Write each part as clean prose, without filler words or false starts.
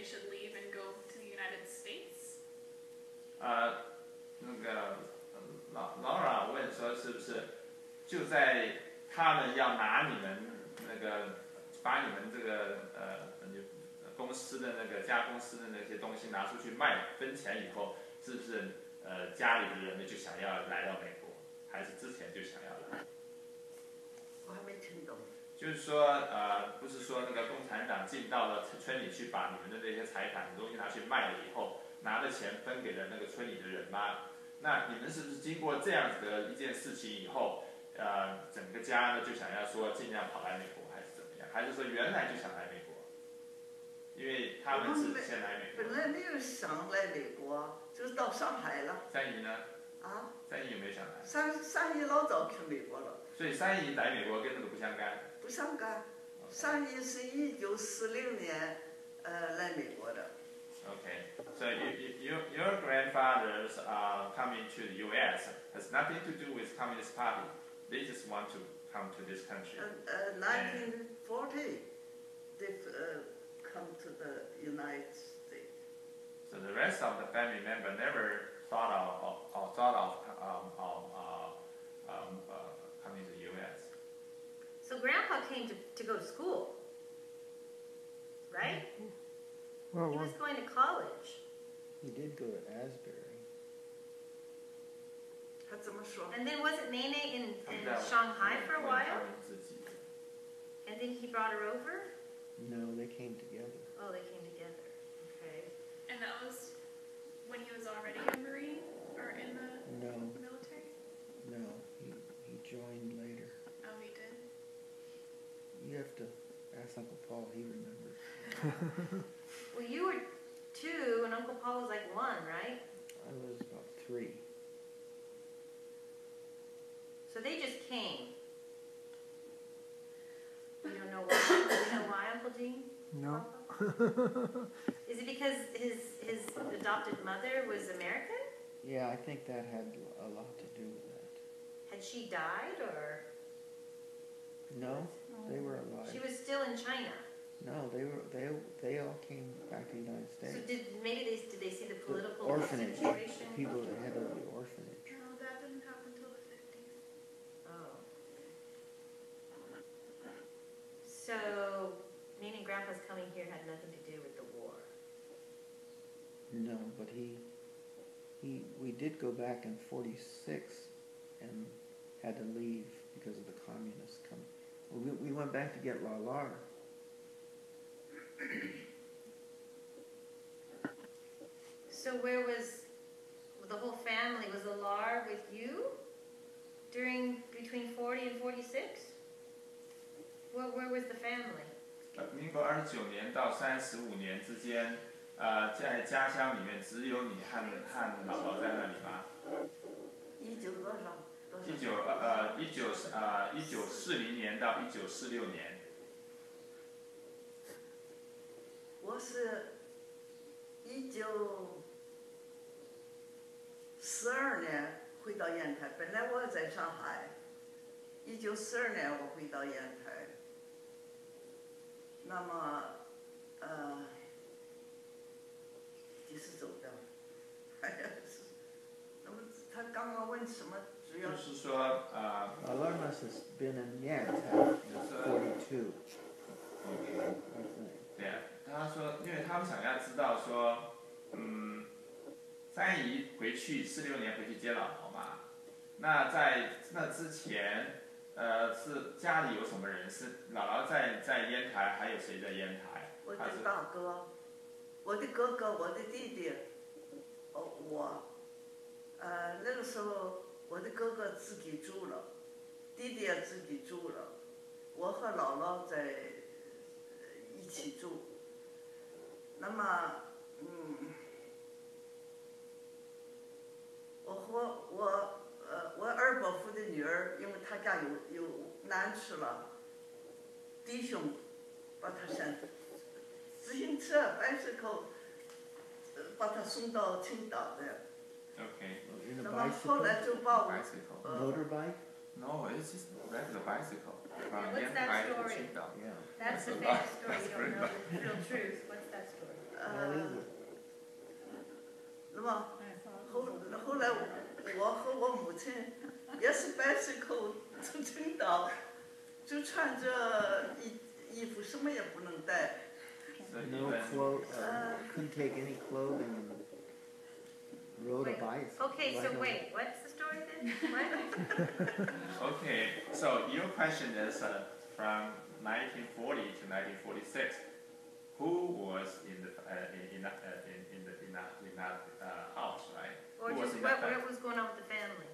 they should leave and go to the United States? 那个Laura 问说，是不是就在他们要拿你们那个把你们这个公司的那个家公司的那些东西拿出去卖分钱以后，是不是家里的人呢就想要来到美国，还是之前就想要来？我还没听懂。就是说不是说那个共产党进到了村里去把你们的那些财产东西拿去卖了以后，拿了钱分给了那个村里的人吗？那你们是不是经过这样子的一件事情以后，整个家呢就想要说尽量跑来美国，还是怎么样？还是说原来就想来美国？因为他们是先来美国。本来没有想来美国，就是到上海了。三姨呢？啊？三姨有没有想来？三姨老早去美国了。所以三姨来美国跟这个不相干。不相干，三姨是1940年来美国的。Okay, so your grandfathers coming to the U.S. has nothing to do with Communist Party. They just want to come to this country. 1940, they've come to the United States. So the rest of the family member never thought of coming to the U.S. So Grandpa came to go to school, right? Well, he was going to college. He did go to Asbury. 他怎么说？ And then wasn't Nene in Shanghai for a while? And then he brought her over? No, they came together. Oh, they came together. Okay. And that was when he was already a Marine or in the military? No, he joined later. Oh, he did? You have to ask Uncle Paul, he remembers. Well, you were 2 and Uncle Paul was like 1, right? I was about 3. So they just came. You don't know why? Do you know why, Uncle Gene? No. Is it because his adopted mother was American? Yeah, I think that had a lot to do with that. Had she died or? No, they were alive. She was still in China. No, they all came back to the United States. So did they see the political orphanage situation? People that headed of the orphanage. No, that didn't happen until the 50s. Oh. So, meaning Grandpa's coming here had nothing to do with the war. No, but we did go back in 46 and had to leave because of the communists coming. We went back to get Lalar. So where was the whole family? Was Lalar with you between 40 and 46? Where was the family? 民国29年到35年之间，在家乡里面只有你和姥姥在那里吗19多少？1940年到1946年。我是1942年回到烟台，本来我在上海。1942年我回到烟台。那么，几时走的？哎呀，那么他刚刚问什么？主要就是说Lalar must have been in Yantai in 42. I think. 对啊，他说，因为他们想要知道说，三姨回去46年回去接姥姥嘛，那在那之前。是家里有什么人？是姥姥在烟台，还有谁在烟台？我的大哥，我的哥哥，我的弟弟，我，那个时候我的哥哥自己住了，弟弟也自己住了，我和姥姥在一起住。那么，我二伯父的女儿，因为他家有难处了，弟兄把他先自行车bicycle把他送到青岛的。Okay. 那么后来就把我 motorbike? No, it's just regular bicycle. What's that story? Yeah. That's the famous story. You don't know the real truth. What's that story? 那么后来我和我母亲也是bicycle从青岛，就穿着衣服，什么也不能带。No clothes. Couldn't take any clothing and rode a bike. Okay, so wait, what's the story then? What? Okay, so your question is from 1940 to 1946. Who was in that house, right? Or Who was just in that what was going on with the family?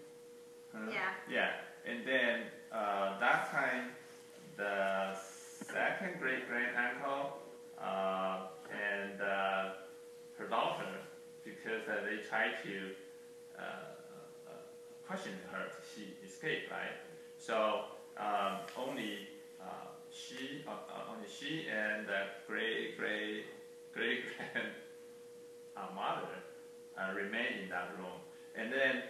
Yeah. Yeah, and then that time, the second great uncle and her daughter, because they tried to question her, she escaped, right? So only she and the great grandmother remained in that room, and then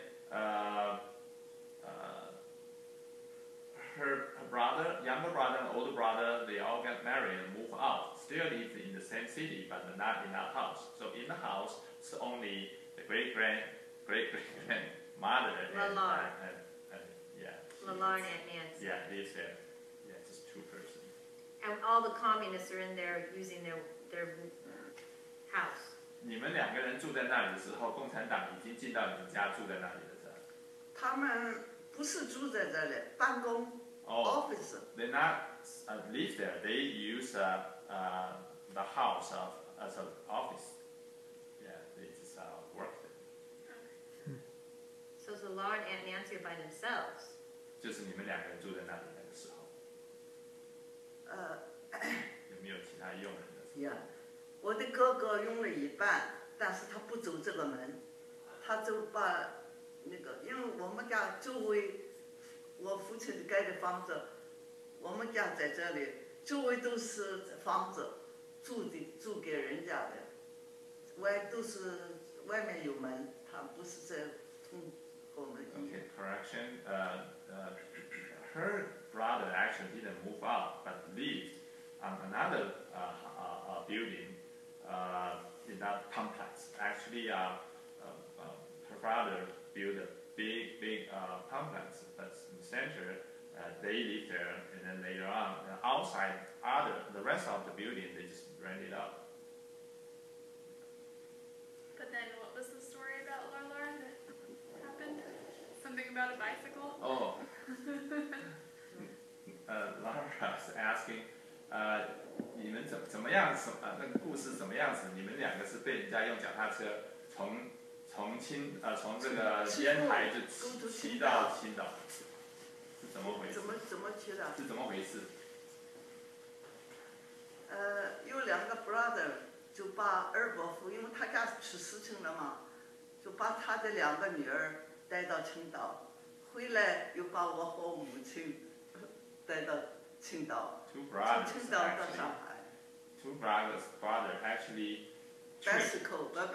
her brother, younger brother, and older brother, they all got married and moved out. Still lived in the same city, but not in that house. So in the house, it's only the great grandmother Lalard. and yeah. Lalard and Aunt Nancy. Yeah, lives there. Yeah, just two persons. And all the communists are in there using their house. 你们两个人住在那里的时候，共产党已经进到你们家住在那里了，是吧？他们不是住在这里，办公 office。 They not live there. They use the house as an office. Yeah, they just work there. So Lalard and Aunt Nancy are by themselves. 就是你们两个人住在那里那个时候，有没有其他佣人的？呀，我的哥哥用了一半，但是他不走这个门，他就把那个，因为我们家周围，我父亲盖的房子，我们家在这里，周围都是房子，租给人家的，都是外面有门，他不是在通我们。Okay, correction. Her brother actually didn't move out, but lived on another building in that complex. Actually, her father built a big complex, but in the center, they lived there, and then later on, outside, the rest of the building, they just rented out. But then what was the story about Lalard that happened? Something about a bicycle? Oh. Laura is asking, 你们怎么样？那个故事怎么样子？你们两个是被人家用脚踏车从这个烟台就骑到青岛，是怎么回事？怎么骑的？是怎么回事？有两个 brother 就把二伯父，因为他家出事情了嘛，就把他的两个女儿带到青岛，回来又把我和我母亲带到青岛，从青岛到上海。Two brothers actually bicycle, took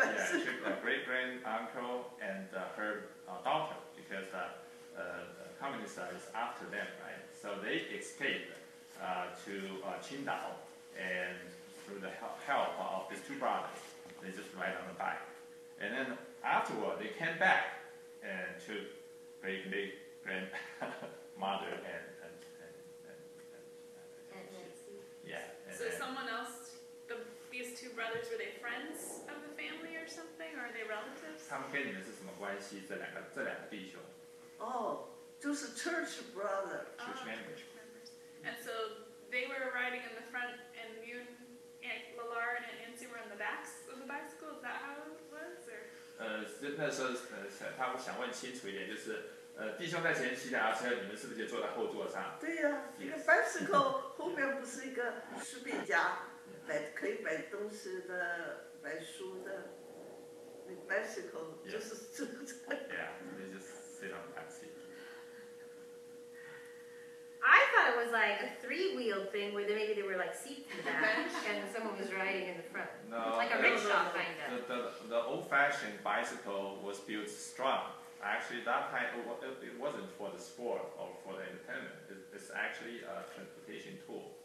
a great uncle and her daughter, because the communists is after them, right? So they escaped to Qingdao, and through the help of these two brothers, they just ride on the bike. And then afterward, they came back and took great grandmother and yeah. And so someone else, these two brothers, were they friends of the family or something, or are they relatives? 他们跟你们是什么关系？这两个弟兄。就是 church brother. Church members. And so they were riding in the front, and you and Aunt Lalard and Nancy were on the backs of the bicycle. Is that how it was, or? 那时候他们想问清楚一点，就是弟兄在前骑脚踏车，你们是不是就坐在后座上？对呀，这个 bicycle 后面不是一个书笔架，可以摆东西的、摆书的。那 bicycle 就是这个。Yeah, they just sit on the back seat. I thought it was like a three-wheeled thing where maybe there were like seats in the back and someone was riding in the front. No, Like a rickshaw kind of. The old-fashioned bicycle was built strong. Actually, that time it wasn't for the sport or for the entertainment. It's actually a transportation tool.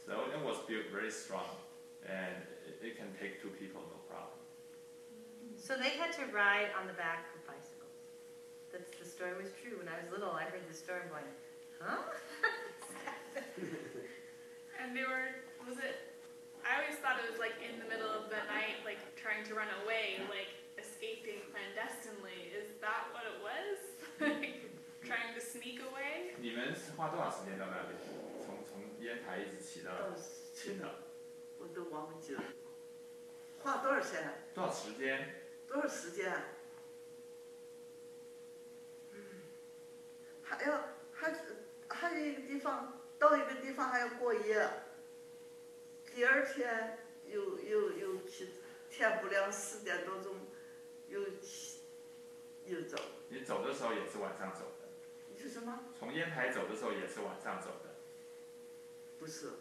So it was built very strong, and it can take 2 people, no problem. So they had to ride on the back of bicycles. The story was true. When I was little, I heard this story and going, huh? And they were, was it, I always thought it was like in the middle of the night, like trying to run away, like escaping clandestinely. Is that what it was? Like trying to sneak away? 你们是花多少时间到那里？从烟台一直骑到到青岛，我都忘记了，花多少钱？多少时间？多少时间？还有一个地方，到一个地方还要过夜。第二天又去，天不亮4点多钟又走。你走的时候也是晚上走的？你说什么？从烟台走的时候也是晚上走的？不是，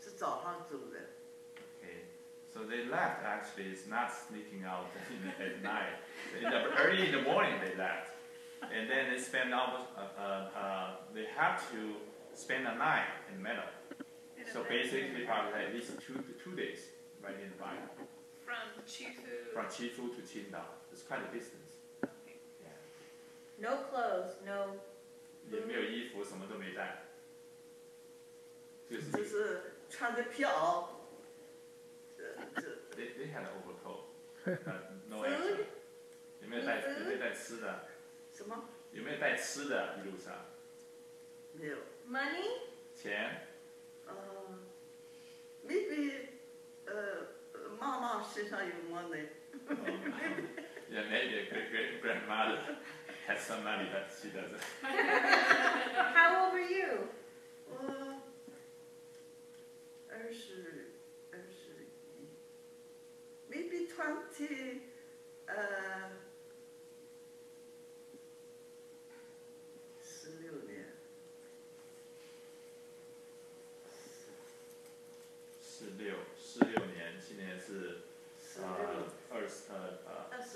是早上走的。Okay, so they left actually is not sneaking out at night. Early in the morning they left, and then they spend almost they have to spend a night in Meadow. So basically probably at least two days riding the bike. From Chifu. From Chifu to Qingdao, it's quite a distance. Okay. Yeah. No clothes, no. 也没有衣服，什么都没带。就是穿着皮袄。They had an overcoat, no extra. 有没有带吃的？什么？有没有带吃的？一路上？没有。Money? 钱？ maybe 妈妈身上有 money. Yeah, maybe a grandmother has some money, but she doesn't. How old were you? 我21 maybe 20 16年。16年，今年是25岁，是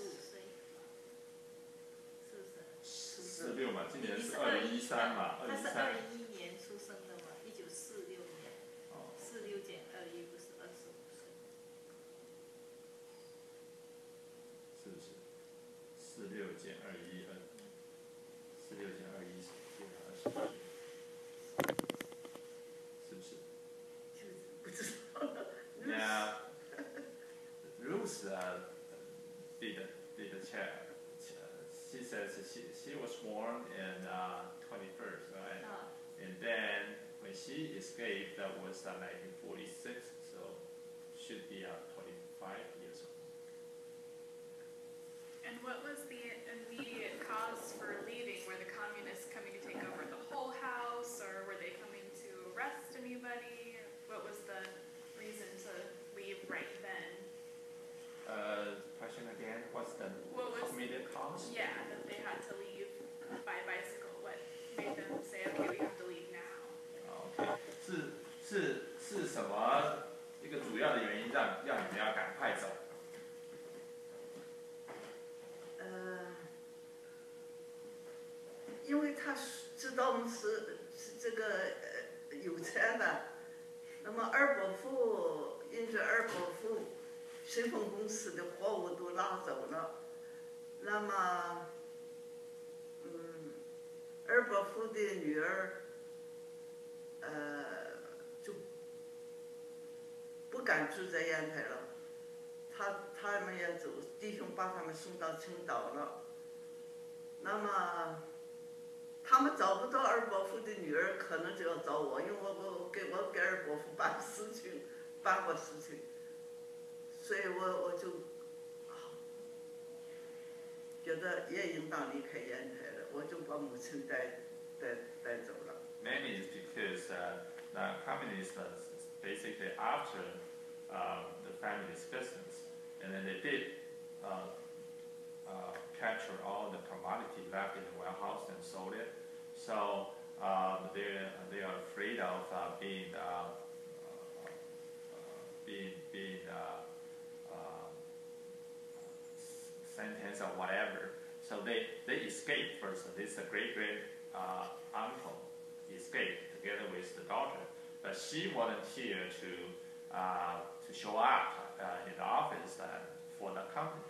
不是？16嘛，今年是你是2013嘛他是，2013。 21年出生的嘛，1946年，46减21不是25岁。是不是？46减21，46减21是25岁，是不是？不知道。Yeah, Ruth did check. She says she was born in 21st, right? And then when she escaped, that was 1946, so should be 25 years old. And what was the immediate cause for leaving? Were the communists coming to take over the whole house, or were they coming to arrest anybody? What was the reason to leave right then? Question again, what's the immediate cause? Yeah, that they had to leave by bicycle. What made them say, okay, we have to leave now? OK, 是什么一个主要的原因让你们要赶快走？因为他知道我们是这个有钱的，那么二伯父因着二伯父顺丰公司的货物都拉走了，那么二伯父的女儿就不敢住在烟台了，他们也走，弟兄把他们送到青岛了，那么。他们找不到二伯父的女儿，可能就要找我，因为我给二伯父办过事情，所以我就觉得也应当离开烟台了，我就把母亲带走了。Mainly is because the communists basically after the family's business, and then they did capture all the commodity left in the warehouse and sold it. So they are afraid of being sentenced or whatever. So they escaped first. This great uncle escaped together with the daughter. but she volunteered to show up in the office for the company,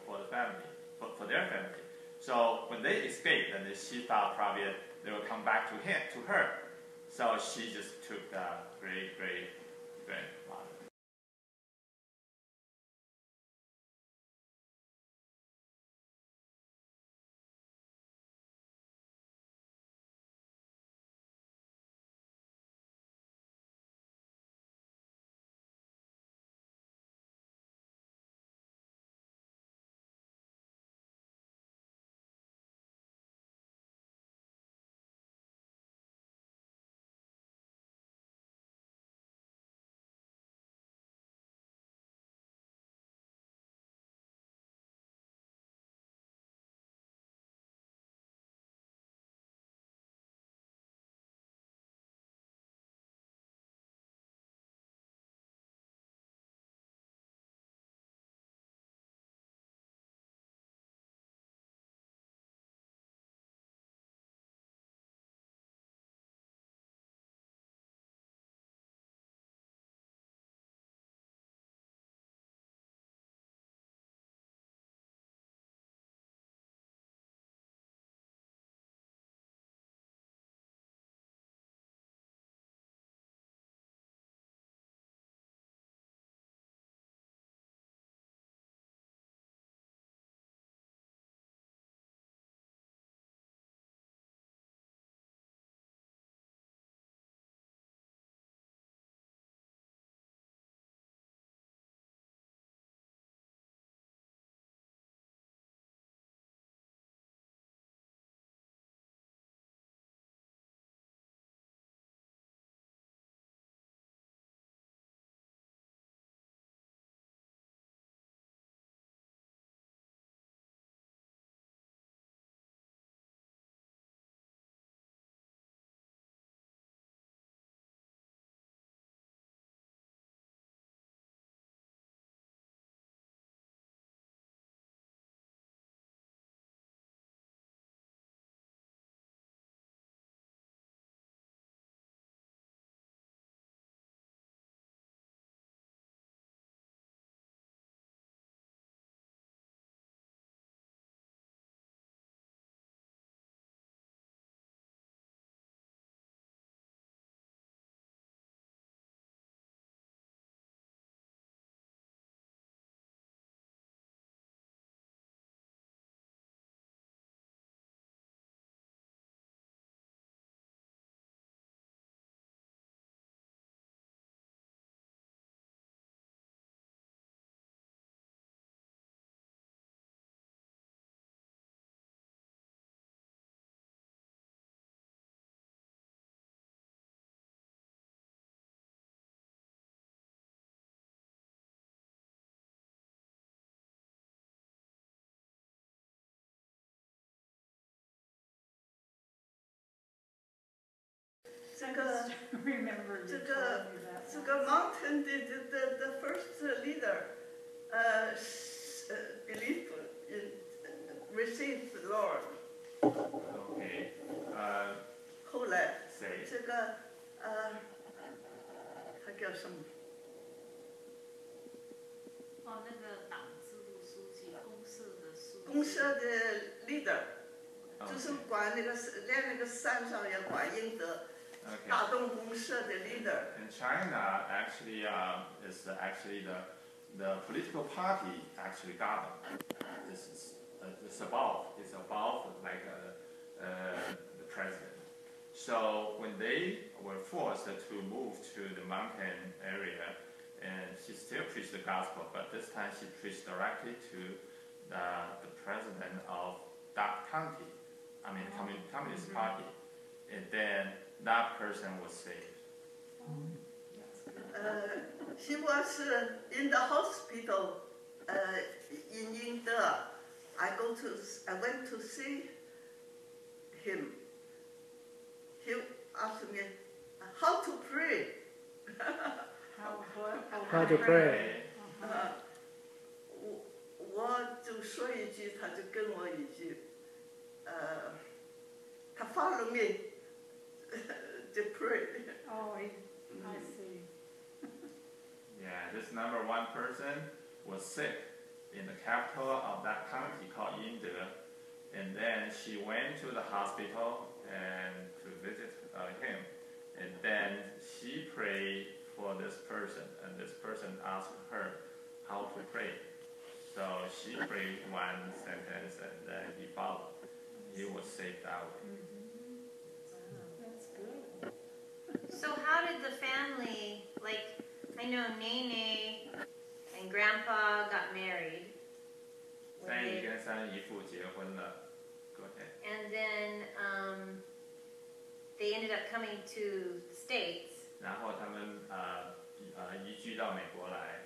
for the family, for their family. So when they escaped, then she thought probably they will come back to her. So she just took the grandmother. remember you told me that. 这个 mountain the first leader believed in received the Lord. Okay. 后来谁？这个他叫什么？哦，那个党支部书记，公社的书记。公社的 leader， 就是管那个连那个山上也管应得。Okay. 大东公社的 leader. In China, actually, is actually the political party actually got them. This is it's above like the president. So when they were forced to move to the mountain area, and she still preached the gospel, but this time she preached directly to the president of that county. I mean, Communist Party, and then that person was saved. He was in the hospital in Yingde. I went to see him. He asked me how to pray. How to pray. 我就说一句，他就跟我一句，他follow me to pray. 哦， I see. Yeah, this number one person was sick in the capital of that county called Yinde, and then she went to the hospital and to visit him, and then she prayed for this person, and this person asked her how to pray. So she prayed one sentence, and then he followed. He was saved that way. That's good. So how did the family, like, I know Nene and Grandpa got married. when 三姨 they- 跟三姨父结婚了。Go ahead. And then they ended up coming to the States. 然后他们移居到美国来。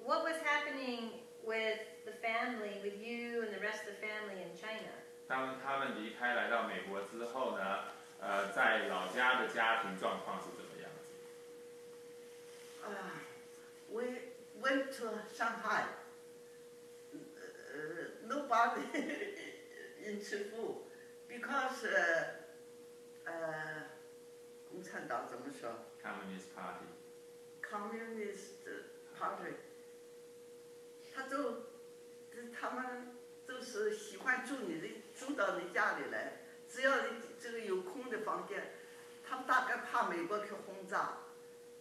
What was happening with the family, with you and the rest of the family in China? 当他们离开来到美国之后呢，在老家的家庭状况是怎么样子？ We went to Shanghai. Nobody in Chifu because 共产党怎么说 Communist Party。 ？Communist Party， 他们就是喜欢住到你家里来，只要你这个有空的房间，他们大概怕美国去轰炸，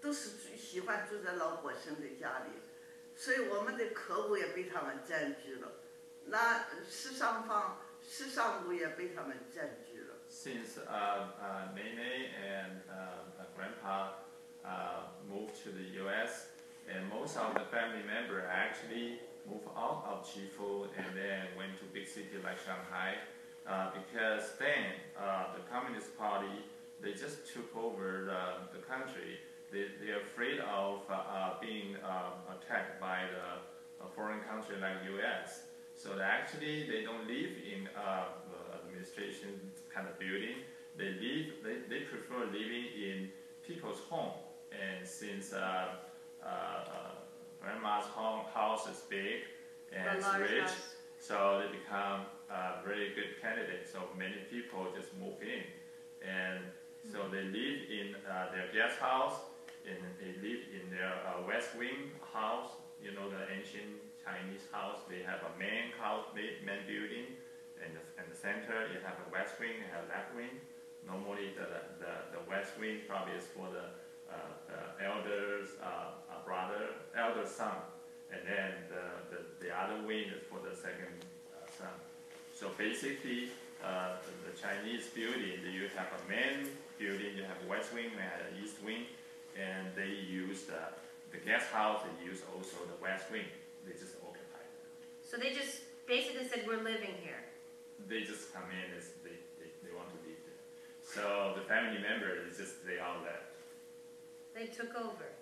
都是喜欢住在老百姓的家里，所以我们的客户也被他们占据了，那时尚屋也被他们占据了。 Since Nene and Grandpa moved to the U.S. and most of the family members actually moved out of Chifu and then went to big city like Shanghai because then the Communist Party they just took over the country. They're afraid of being attacked by the foreign country like U.S. So they don't live in the administration kind of building. They prefer living in people's home. And since Grandma's house is big and it's rich, so they become a very good candidate. So many people just move in, and so they live in their guest house, and they live in their west wing house. You know, the ancient Chinese house. They have a main house, main building, and the center you have a west wing, you have left wing. Normally the west wing probably is for the elders, elder son, and then the other wing is for the second son. So basically, the Chinese building, you have a main building, you have a west wing, you have an east wing, and they use the guest house. They use also the west wing. They just occupy it. So they just basically said, we're living here. They just come in as they want to live there. So the family members they all left. They took over.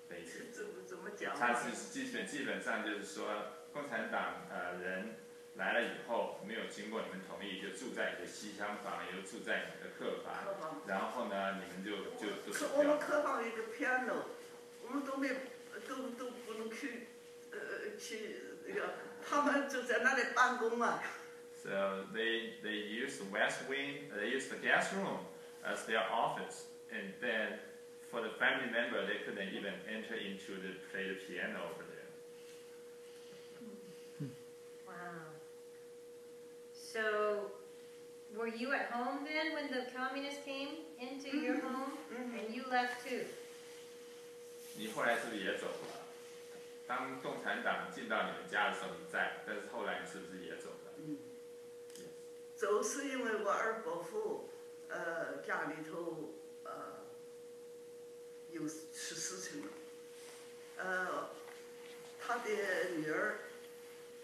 Basically. 怎么讲？它是基本上就是说，共产党人来了以后，没有经过你们同意，就住在你的西厢房，又住在你的客房，然后呢，你们就走我们掉。客房有一个 piano， 我们都不能去那个，他们就在那里办公啊。 So they use the west wing, they use the guest room as their office, and then for the family member, they couldn't even enter into play the piano over there. Wow. So, were you at home then when the communists came into your home? And you left too? 你后来是不是也走了？当共产党进到你们家的时候你在，但是后来你是不是也走了？走是因为我二伯父，家里头有出事情了，他的女儿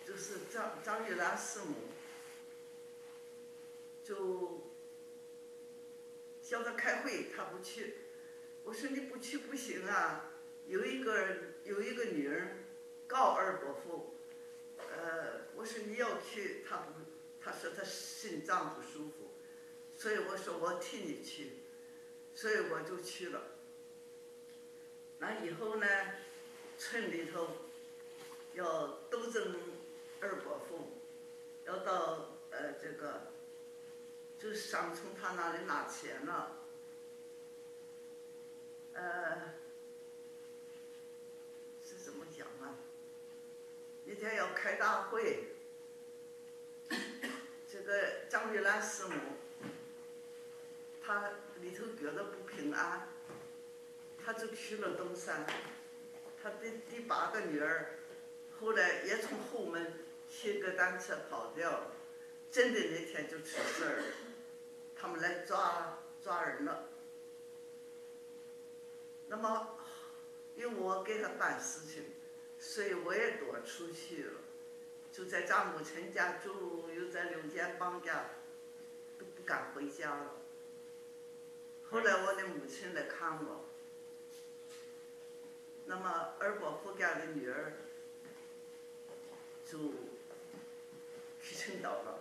就是张玉兰师母，就叫他开会，他不去。我说你不去不行啊，有一个女儿告二伯父，我说你要去，他不。 他说他心脏不舒服，所以我说我替你去，所以我就去了。那以后呢，村里头要斗争二伯父，要到这个，就是想从他那里拿钱了。是怎么讲啊？那天要开大会，这个张玉兰师母，她里头觉得不平安，她就去了东山。她的第8个女儿，后来也从后门骑个单车跑掉了，真的那天就出事儿了，他们来抓人了。那么，因为我给他办事情，所以我也躲出去了，就在张母亲家住，又在刘建邦家，都不敢回家了。后来我的母亲来看我，那么二伯父家的女儿就去青岛了，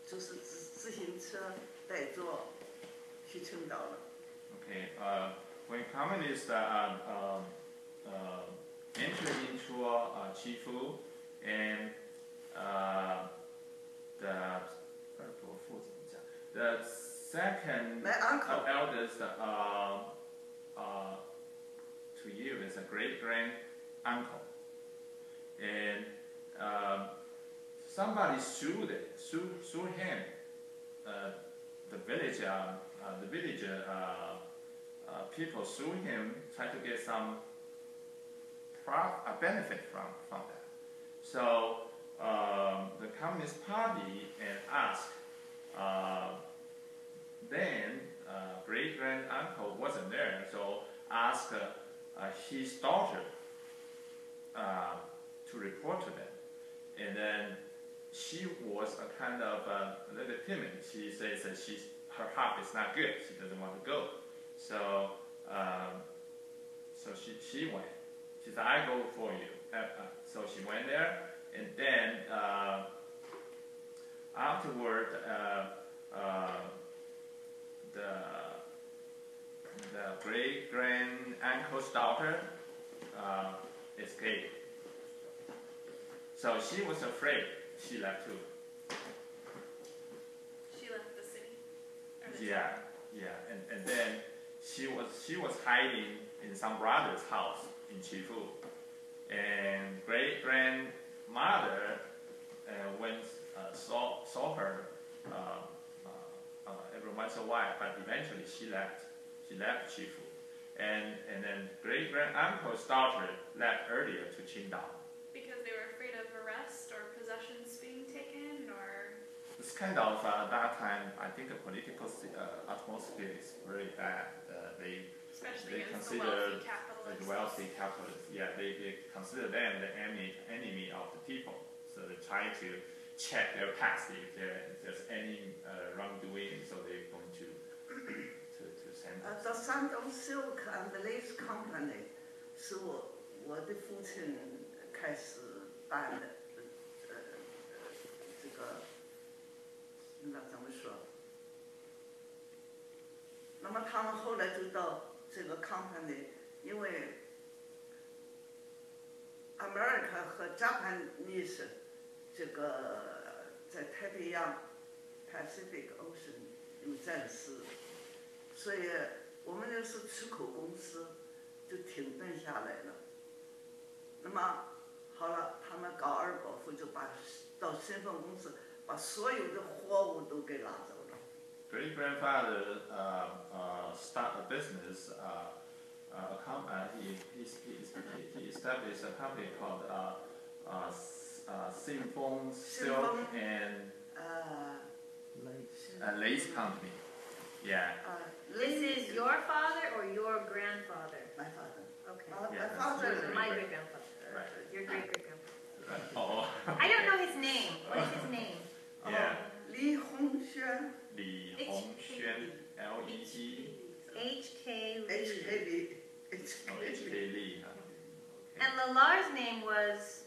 就是自行车带座去青岛了。Okay, when communists entered into Chifu and the second My uncle. eldest to you is a great-grand uncle, and somebody sued him. The village people sue him, try to get some benefit from that. So the Communist Party and asked, then great-grand uncle wasn't there, so asked his daughter to report to them, and then she was a kind of a little timid. She says that her heart is not good. She doesn't want to go. So she went. She said, "I go for you." So she went there, and then afterward, the great-grand uncle's daughter escaped. So she was afraid. She left too. She left the city? Yeah, and then she was hiding in some brother's house in Chifu, and great-grandmother saw her every once in a while, but eventually she left Chifu, and then great-granduncle's daughter left earlier to Qingdao. Because they were afraid of arrest or possessions being taken, or? It's kind of that time. I think the political atmosphere is very bad. Especially they against consider the wealthy capitalists. Yeah, they consider them the enemy of the people. So they try to check their past if there's any wrongdoing. So they're going to send them. 到山东 Silk and Lace Company 是我的父亲开始办的，这个那怎么说？那么他们后来就到这个 company， 因为 America 和 Japanese 这个在太平洋 Pacific Ocean 有战事，所以我们那是出口公司就停顿下来了。那么好了，他们搞二保夫就到身份公司把所有的货物都给拿走了。Great-grandfather started a business. He established a company called Sinfeng Silk and Lace Company. Yeah. This is your father or your grandfather? My father. Okay. My father. My great grandfather. Right. Your great great grandfather. Oh. I don't know his name. What is his name? Yeah. Li Hongxuan. Li Hongxuan, L-E-E. H.K. Lee. H.K. Li. Oh, H.K. Lee. Huh? And Lalar's name was.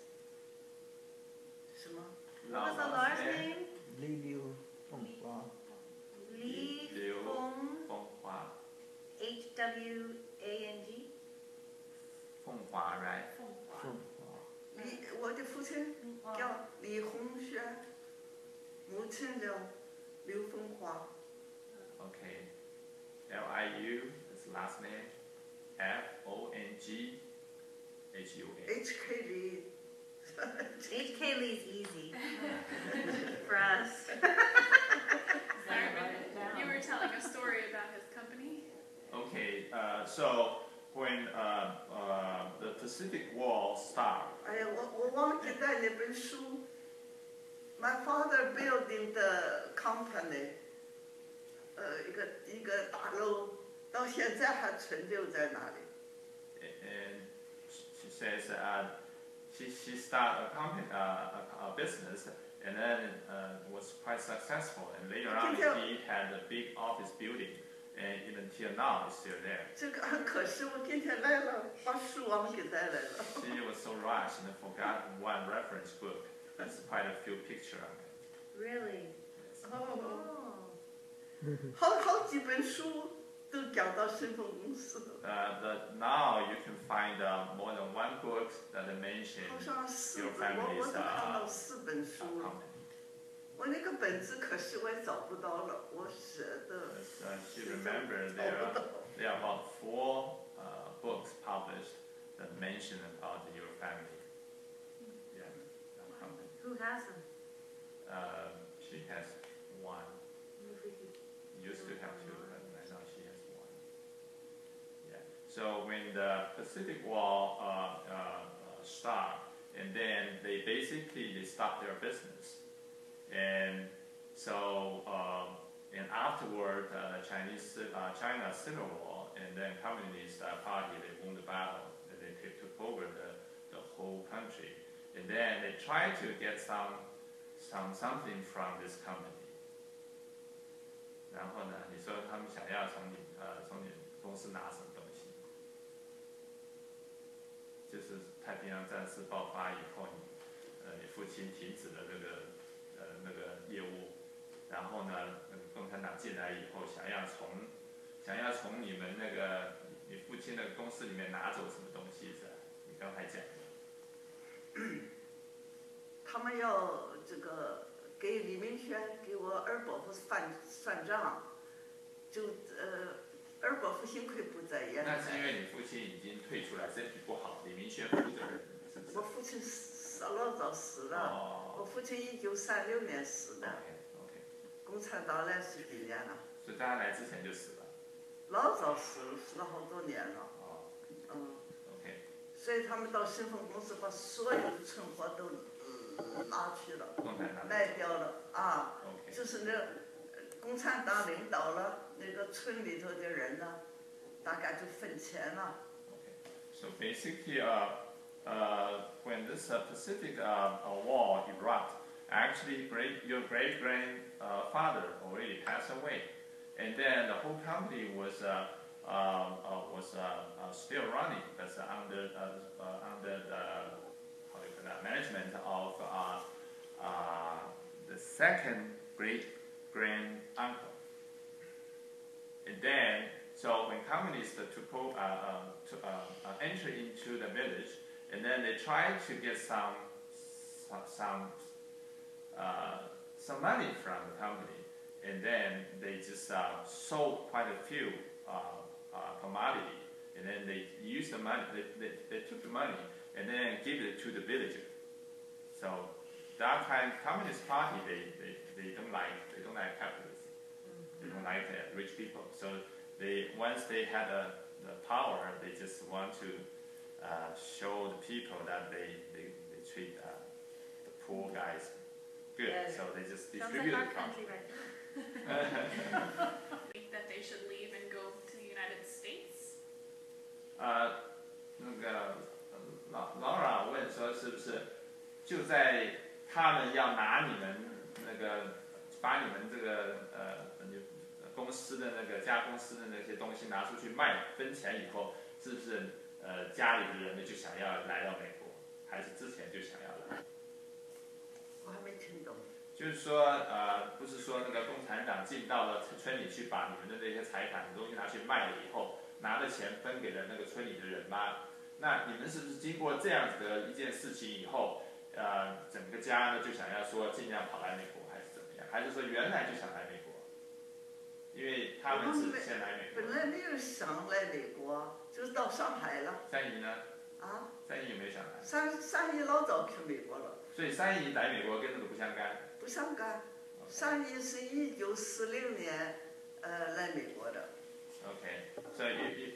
什么？ What was Lalar's name? 李柳凤花 Li Liu Feng. Fenghua. H-W-A-N-G. Fenghua, right? 凤花我的父亲叫李洪轩，母亲叫刘凤华。 Okay. L-I-U is last name. FONGHUA. HK Lee. HK Lee's easy for us. Sorry, but you were telling a story about his company. Okay, so when the Pacific War started. 哎呀，我忘记带那本书。My father building the company， 一个大楼，到现在还存留在那里。And she says she started a company, a business, and then was quite successful. And later on, he had a big office building, and even till now, it's still there. 这个很可惜，我今天来了，把书忘记带来了。She was so rushed and forgot one reference book. There's quite a few pictures on it. Really? Yes. 哦， Oh. 好几本书都交到信丰公司。Now you can find more than one book that 好 mention 像4 your 本，我 family's 都看到4本书了。 company. 我那个本子可惜我也找不到了，我写的。She remembered there are about 4 books published that mention about your family. Yeah, that company. Who has them? She has 1. Used to have 2, but now she has 1. Yeah. So when the Pacific War started, and then they stopped their business, and so and afterward China Civil War, and then Communist Party, they won the battle, and they took over the whole country, and then they tried to get something from this company. 然后呢，你说他们想要从你公司拿什么东西？就是太平洋战事爆发以后，你父亲停止了那个业务，然后呢，共产党进来以后，想要从你们你父亲的公司里面拿走什么东西是吧？你刚才讲的。他们要这个给李明轩给我二伯父算账，就二伯父幸亏不在延安。那是因为你父亲已经退出来，身体不好，李明轩负责任，是不是？我父亲老早死了，我父亲1936年死的， OK， 共产党来是几年了？所以在他来之前就死了。老早死了好多年了。哦。嗯。OK。所以他们到信丰公司把所有的存货都拿去了，卖掉了啊。OK。就是那共产党领导了那个村里头的人呢，大概就分钱了。Okay. So basically, when this Pacific War erupted, actually your great-grandfather already passed away, and then the whole company was still running, but under the management of the second great-grand-uncle. And then, so when communists enter into the village, and then they try to get some money from the company, and then they just sold quite a few commodity, and then they used the money. They took the money and then gave it to the villager. So that kind of Communist Party they don't like capitalism. They don't like rich people. So once they had the power, they just want to show the people that they treat the poor guys good. Yeah. So they just Sounds distribute like our the country profit. right Think that they should leave and go to the United States? 那个Laura 问说，是不是就在他们要拿你们把你们这个公司的家公司的那些东西拿出去卖分钱以后，是不是家里的人就想要来到美国，还是之前就想要来？我还没听懂。就是说不是说那个共产党进到了村里去，把你们的那些财产的东西拿去卖了以后，拿的钱分给了那个村里的人吗？那你们是不是经过这样子的一件事情以后，整个家呢就想要说尽量跑来美国，还是怎么样？还是说原来就想来美国？因为他们是先来美国。本来没有想来美国，就是到上海了。三姨呢？啊？三姨有没有想来？三姨老早去美国了。所以三姨来美国跟这个不相干。不相干。三姨是1946年来美国的。Okay, so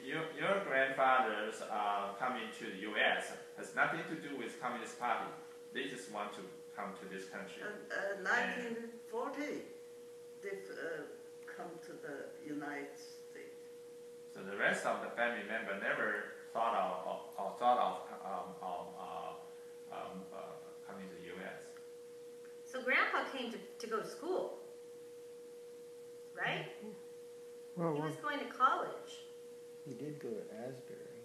your grandfather's coming to the U.S. has nothing to do with Communist Party. They just want to come to this country. 1940, they've come to the United States. So the rest of the family member never thought of coming to the U.S. So Grandpa came to go to school, right? Well, He was going to college. he did go to Asbury.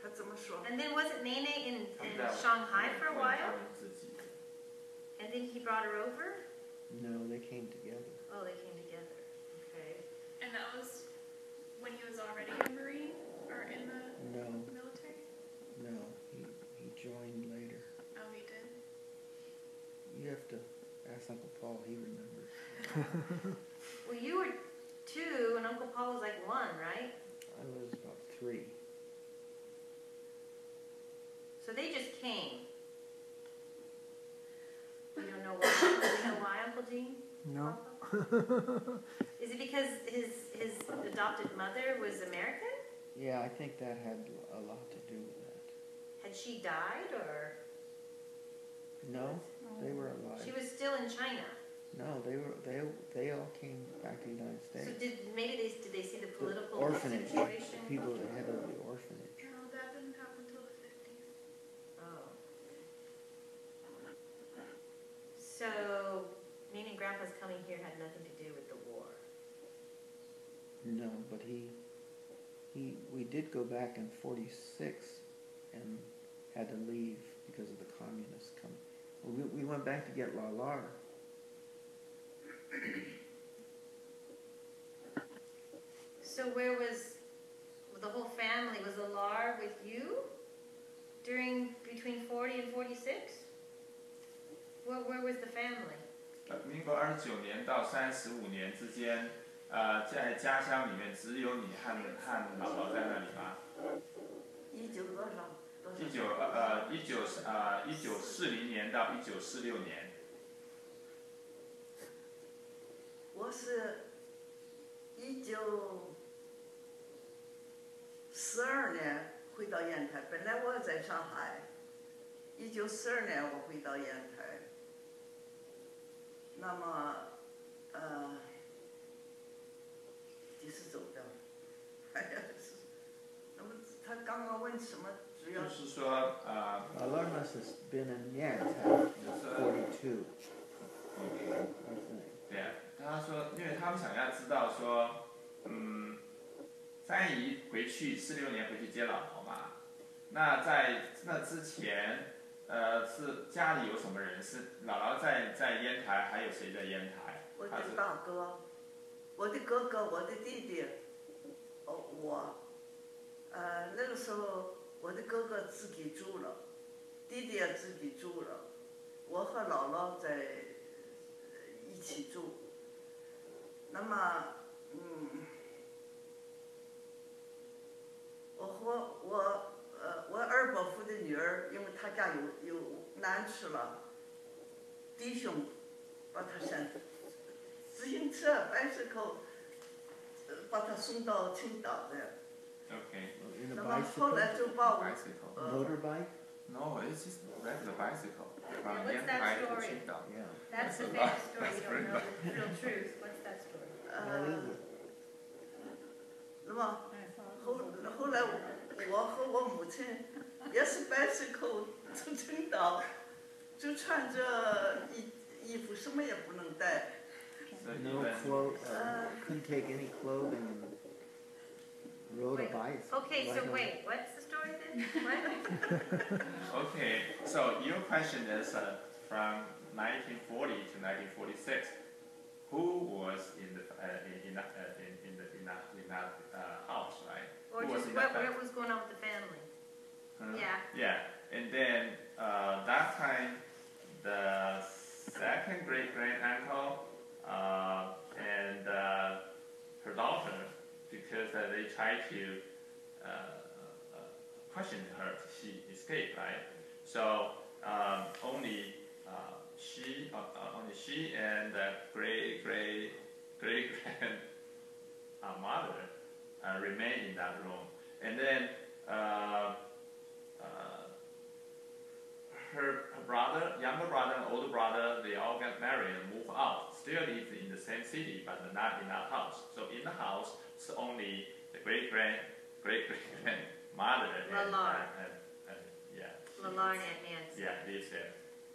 他怎么说？ And then wasn't Nene in 他们在 Shanghai for a 问 while? 他们自己。 And then he brought her over? No, they came together. Oh, they came together. Okay. And that was when he was already a Marine or in the No, military? no, he joined later. Oh, he did. You have to ask Uncle Paul, he remembers. Well, you were 2 and Uncle Paul was like 1, right? I was about 3. So they just came. We don't know why. Do you know why, Uncle Gene? No. Papa? Is it because his adopted mother was American? Yeah, I think that had a lot to do with that. Had she died or? No, they were She alive. was still in China. No, they all came back to the United So States. did they see the The political orphanage, situation? people that head of the orphanage. No, that didn't happen until the 50s. Oh. So, Nene and Grandpa's coming here had nothing to do with the war. No, but we did go back in 46 and had to leave because of the communists coming. We went back to get Lalar. So where was the whole family? Was Alar with you between 40 and 46? Where was the family? 民国29年到35年之间，在家乡里面只有你和姥姥在那里吗19多少？1940年到1946年。我是1942年回到烟台，本来我在上海。1942年我回到烟台，那么就是走的，哎呀，那么他刚刚问什么？主要就是说Lalar must have been in Yantai in 42. I think. 对啊，他说，因为他们想要知道说，三姨回去46年回去接老婆嘛，那在那之前，是家里有什么人？是姥姥在烟台，还有谁在烟台？我的大哥，我的哥哥，我的弟弟，我，那个时候我的哥哥自己住了，弟弟也自己住了，我和姥姥在一起住。那么，我二伯父的女儿，因为他家有难吃了，弟兄把他先自行车bicycle把他送到青岛的。Okay. In a 那么后 bicycle? 来就把我 Bicycle. Motorbike? No, it's just a regular bicycle. From what's that Yantai to story? Qingdao. Yeah. That's the famous story. You don't know the real truth. What's that story? What is it? 那么后来我和我母亲也是bicycle从青岛，就穿着衣服，什么也不能带。So No even couldn't take any clothing and rode a Wait, bike. Okay, so Ride a- wait, what's the story then? What? Okay, so your question is from 1940 to 1946. Who was in that house, right? Or Who was just in that what house? was going on with the family? Yeah. Yeah, and then that time the second great uncle her daughter because they tried to question her. She escaped, right? So only she and the great grandmother remained in that room, and then her brother, younger brother, and older brother, they all got married and moved out. Still live in the same city, but not in that house. So in the house, it's only the great grandmother Lalard. and yeah. Lalard and Aunt Nancy. Yeah, lives there.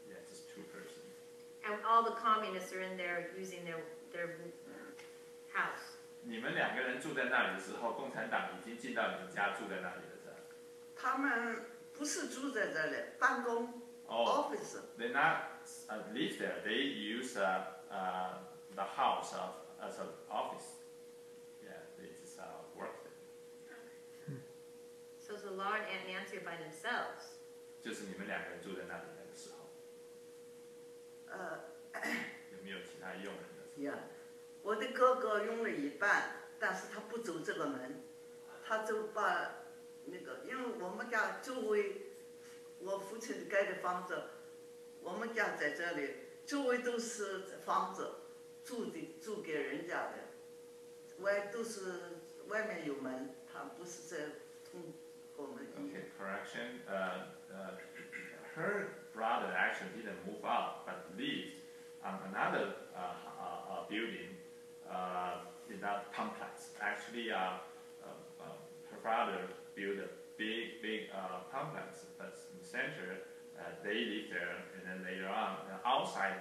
Yeah, just two persons. And all the communists are in there using their house. 你们两个人住在那里的时候，共产党已经进到你们家住在那里了，是吧？他们不是住在这里，办公 office。 They not live there. They use the house as an office. Yeah, they just work there. So Lalard and Aunt Nancy are by themselves. 就是你们两个人住在那里那个时候，有没有其他佣人的？呀，我的哥哥用了一半，但是他不走这个门，他就把那个，因为我们家周围，我父亲盖的房子，我们家在这里，周围都是房子，租给人家的，都是外面有门，他不是在通我们。Okay, correction. Her brother actually didn't move out, but lived on another building in that complex. Actually, her father built a big complex, but in the center, they live there, and then later on, outside,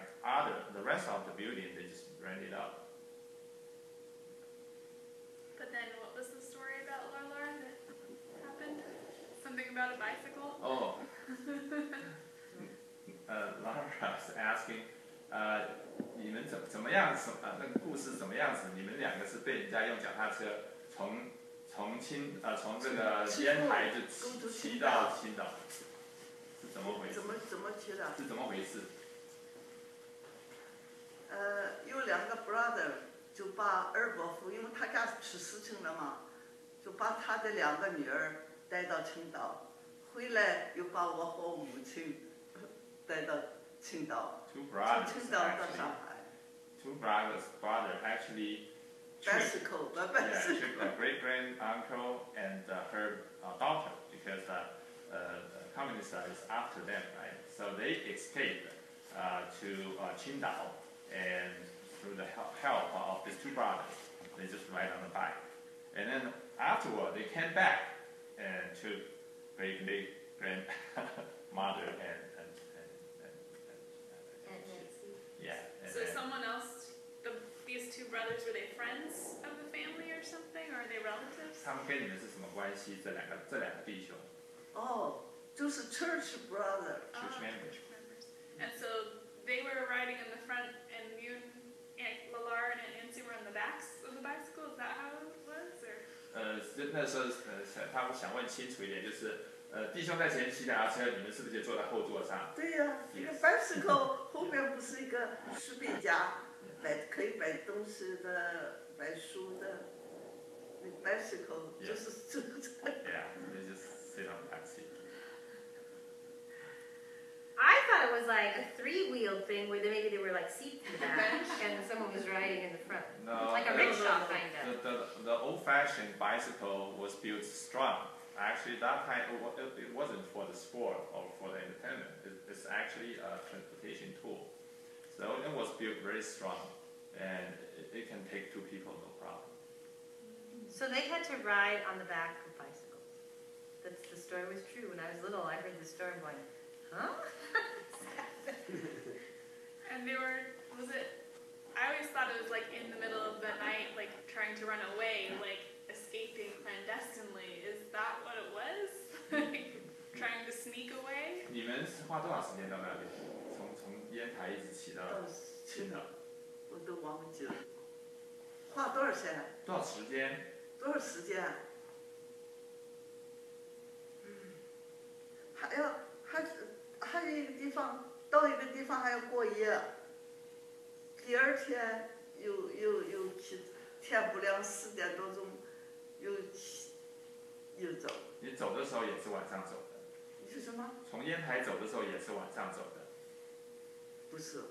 the rest of the building, they just rent it out. But then what was the story about Lalard that happened? Something about a bicycle? Oh. Laura's asking, 你们怎么样？那个故事怎么样子？你们两个是被人家用脚踏车从这个烟台就骑到青岛，是怎么回事？怎么骑的？是怎么回事？有两个 brother 就把二伯父，因为他家出事情了嘛，就把他的两个女儿带到青岛，回来又把我和母亲带到青岛，从青岛到上海。Two brothers actually bicycle, took a great uncle and her daughter because communists is after them, right? So they escaped to Qingdao, and through the help of these two brothers, they just ride on the bike. And then afterward, they came back and took great grandmother and yeah. So someone else, these two brothers, were they friends of the family or something, or are they relatives? 他们跟你们是什么关系？这两个弟兄。哦，就是 church brother. Church members. And so they were riding in the front, and you and Aunt Lalard and Aunt Nancy were on the backs of the bicycle. Is that how it was, or? 那时候他们想问清楚一点，就是弟兄在前骑脚踏车，你们是不是就坐在后座上？对呀，一个 bicycle 后面不是一个书笔架，可以摆东西的、摆书的，那 bicycle 就是这个。Yeah, they just sit on the back seat. I thought it was like a three-wheeled thing where maybe there were like seats in the back and someone was riding in the front. No, Like a rickshaw kind of. The old-fashioned bicycle was built strong. Actually, that time it wasn't for the sport or for the entertainment. It's actually a transportation tool. So it was built very strong, and it can take two people, no problem. So they had to ride on the back of bicycles. The story was true. When I was little, I heard the story going, huh? And they were, I always thought it was like in the middle of the night, like trying to run away, like escaping clandestinely. Is that what it was? Like trying to sneak away? 你们花多少时间到那里？从烟台一直骑到青岛？我都忘记了，花多少钱？多少时间？多少时间？还有一个地方，到一个地方还要过夜。第二天又天不亮4点多钟又走。你走的时候也是晚上走的。你说什么？从烟台走的时候也是晚上走的。不是，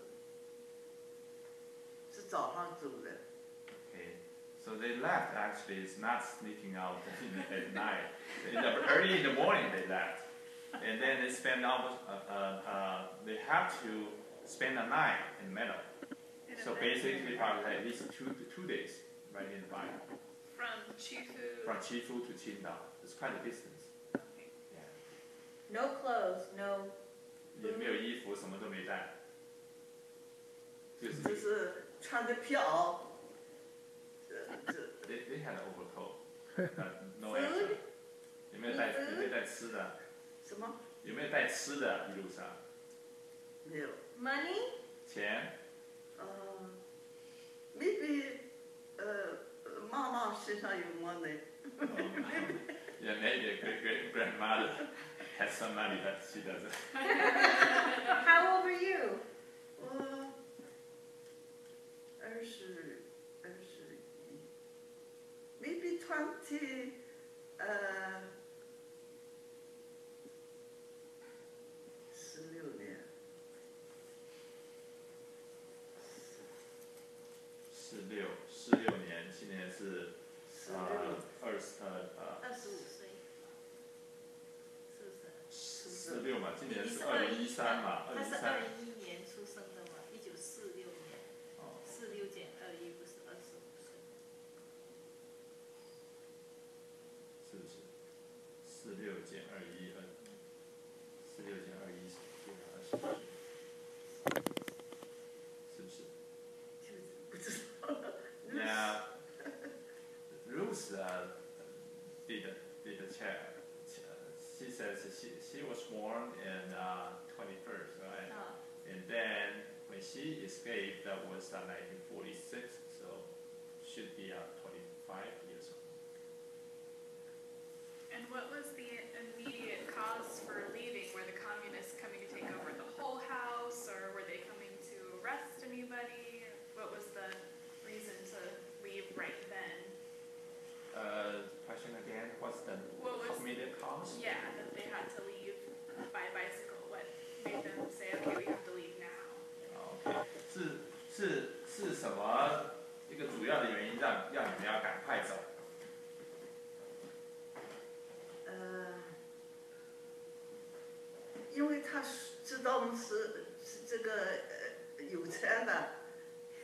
是早上走的。Okay, so they left. Actually, it's not sneaking out at night. Early in the morning they left, and then they spend almost. They have to spend a night in the middle. So basically, probably at least two days right in the Bible. From Chifu. From Chifu to Qingdao, it's quite a distance. Okay. Yeah. No clothes, no. 也没有衣服，什么都没带。就是穿的皮袄。They had an overcoat, no extra. 有没有带吃的？什么？有没有带吃的？一路上？没有。Money? 钱？ maybe 妈妈身上有 money. Yeah, maybe a great grandmother has some money, but she doesn't. How old were you? 我21 maybe 20 16年。16年，今年是25岁，是不是？16嘛，今年是2013嘛，他是21年出生的嘛，1946年，46减21不是25岁。是不是？16减21，46减21是25岁，是不是？不知道。Yeah, Ruth did a check. She says she was born in 21st, right? And then when she escaped, that was 1946, so should be 25 years old. And what was the immediate cause for leaving? Were the communists coming to take over the whole house, or were they coming to arrest anybody? What was the reason to leave right then? Question again, what's the immediate cause? Yeah, that they had to leave by bicycle. What made them say, okay, we have to leave now? OK, 是什么一个主要的原因让你们要赶快走？因为他知道我们是这个有钱的，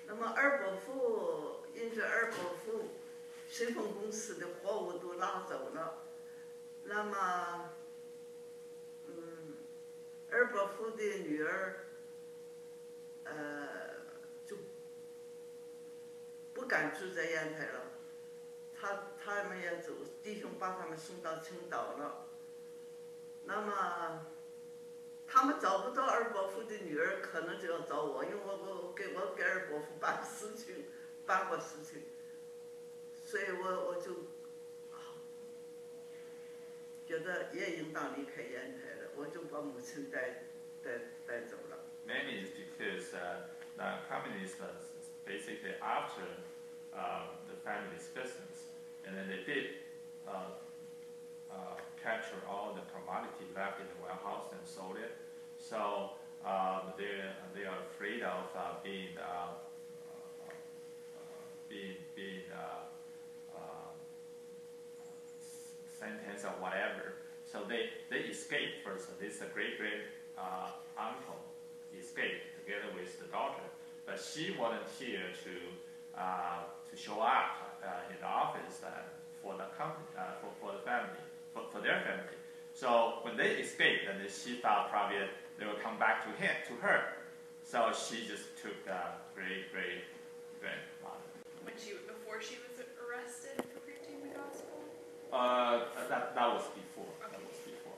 那么二伯父因着二伯父顺丰公司的货物都拉走了，那么二伯父的女儿就不敢住在烟台了，他们也走，弟兄把他们送到青岛了，那么他们找不到二伯父的女儿，可能就要找我，因为我给二伯父办过事情，所以我就觉得也应当离开烟台了，我就把母亲带走了。Mainly is because the communists basically after the family's business, and then they did capture all the commodity left in the warehouse and sold it. So they are afraid of being sentenced or whatever. So they escaped first. This great uncle escaped together with the daughter, but she volunteered to show up in the office for the company, for the family, for their family. So when they escaped, then she thought probably they will come back to her. So she just took the great grandmother. Before she was arrested for preaching the gospel? That was before. Okay. That was before.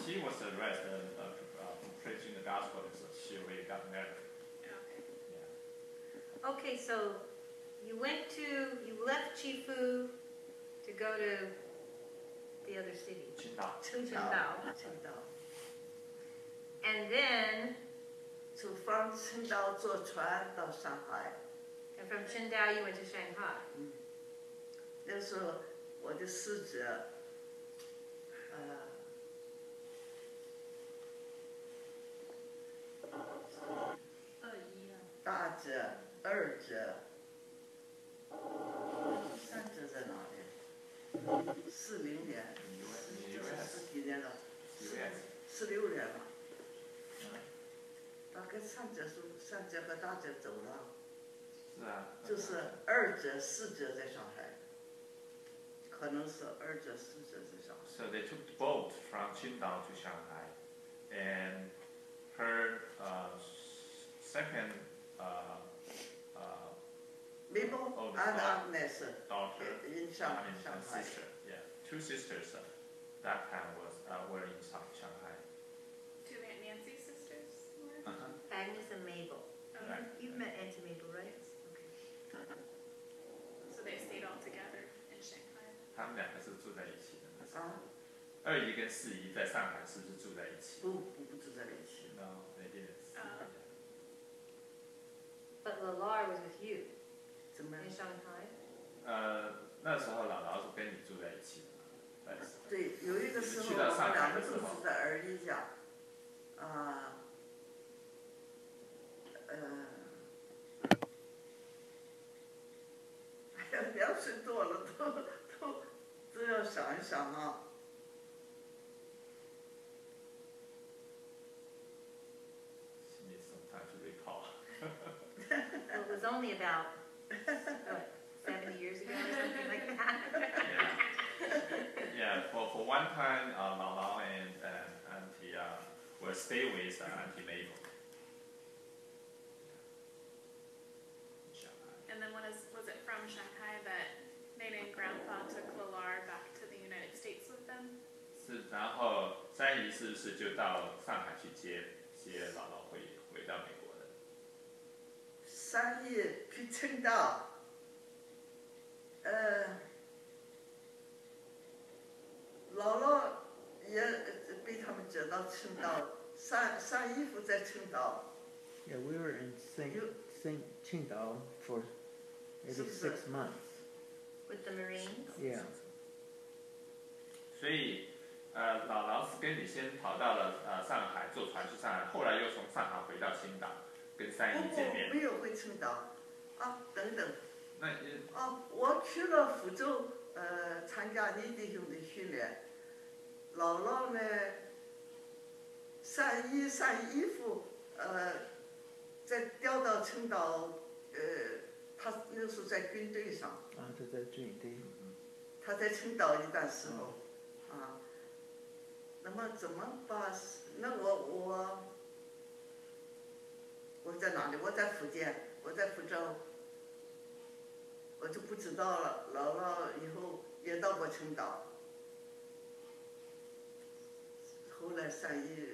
She was arrested for preaching the gospel, so she already got married. Okay. Yeah. Okay, so you left Chifu to go to the other city. 青岛。青岛。 And then 从青岛坐船到上海。And from Qingdao you went to Shanghai. 那时候我的四者，21啊，大者、二者，三者在哪里？40年，是几年了？16年了。大概三者和大者走了，是啊，就是二者、四者在上海，可能是二者、四者在上海。 So they took the boat from Qingdao to Shanghai, and her second Mabel Oh, and the Agnes daughter, in and Shanghai. sister, yeah, two sisters. That time were in Shanghai. Two Aunt Nancy sisters were? Agnes and Mabel. Oh, Right. You've met Auntie Mabel, right? Okay. so they stayed all together in Shanghai. 他们两个是住在一起的那时候。啊，二姨跟四姨在上海是不是住在一起不住在一起。 ？No, they didn't. But Lalar was with you 怎么 in Shanghai. 那时候姥姥是跟你住在一起的嘛？那时候对，有一个时候我们两个都是在二姨家，哎呀，2岁多了，都要想一想啊。 She needs some time to recall. So it was only about, what, 70 years ago or something like that? Yeah, for one time, Lao and Auntie will stay with Auntie Mabel. Shanghai. And then was it from Shanghai that Nene and Grandpa took Lalar back to the United States with them? 是，然后三姨是不是就到上海去接姥姥回到美国的？三姨去青岛，姥姥也被他们接到青岛，三姨夫在青岛。 Yeah, we were in Saint Qingdao for maybe 6 months. With the Marines? Yeah. 所以，姥姥是跟你先跑到了上海，坐船去上海，后来又从上海回到青岛，跟三姨见面。没有回青岛，等等。那我去了福州，参加你弟兄的训练。姥姥呢，三姨夫，在调到青岛，他那时候在军队上。这在军队。他在青岛一段时候，那么怎么把？那我在哪里？我在福建，我在福州，我就不知道了。姥姥以后也到过青岛，后来三姨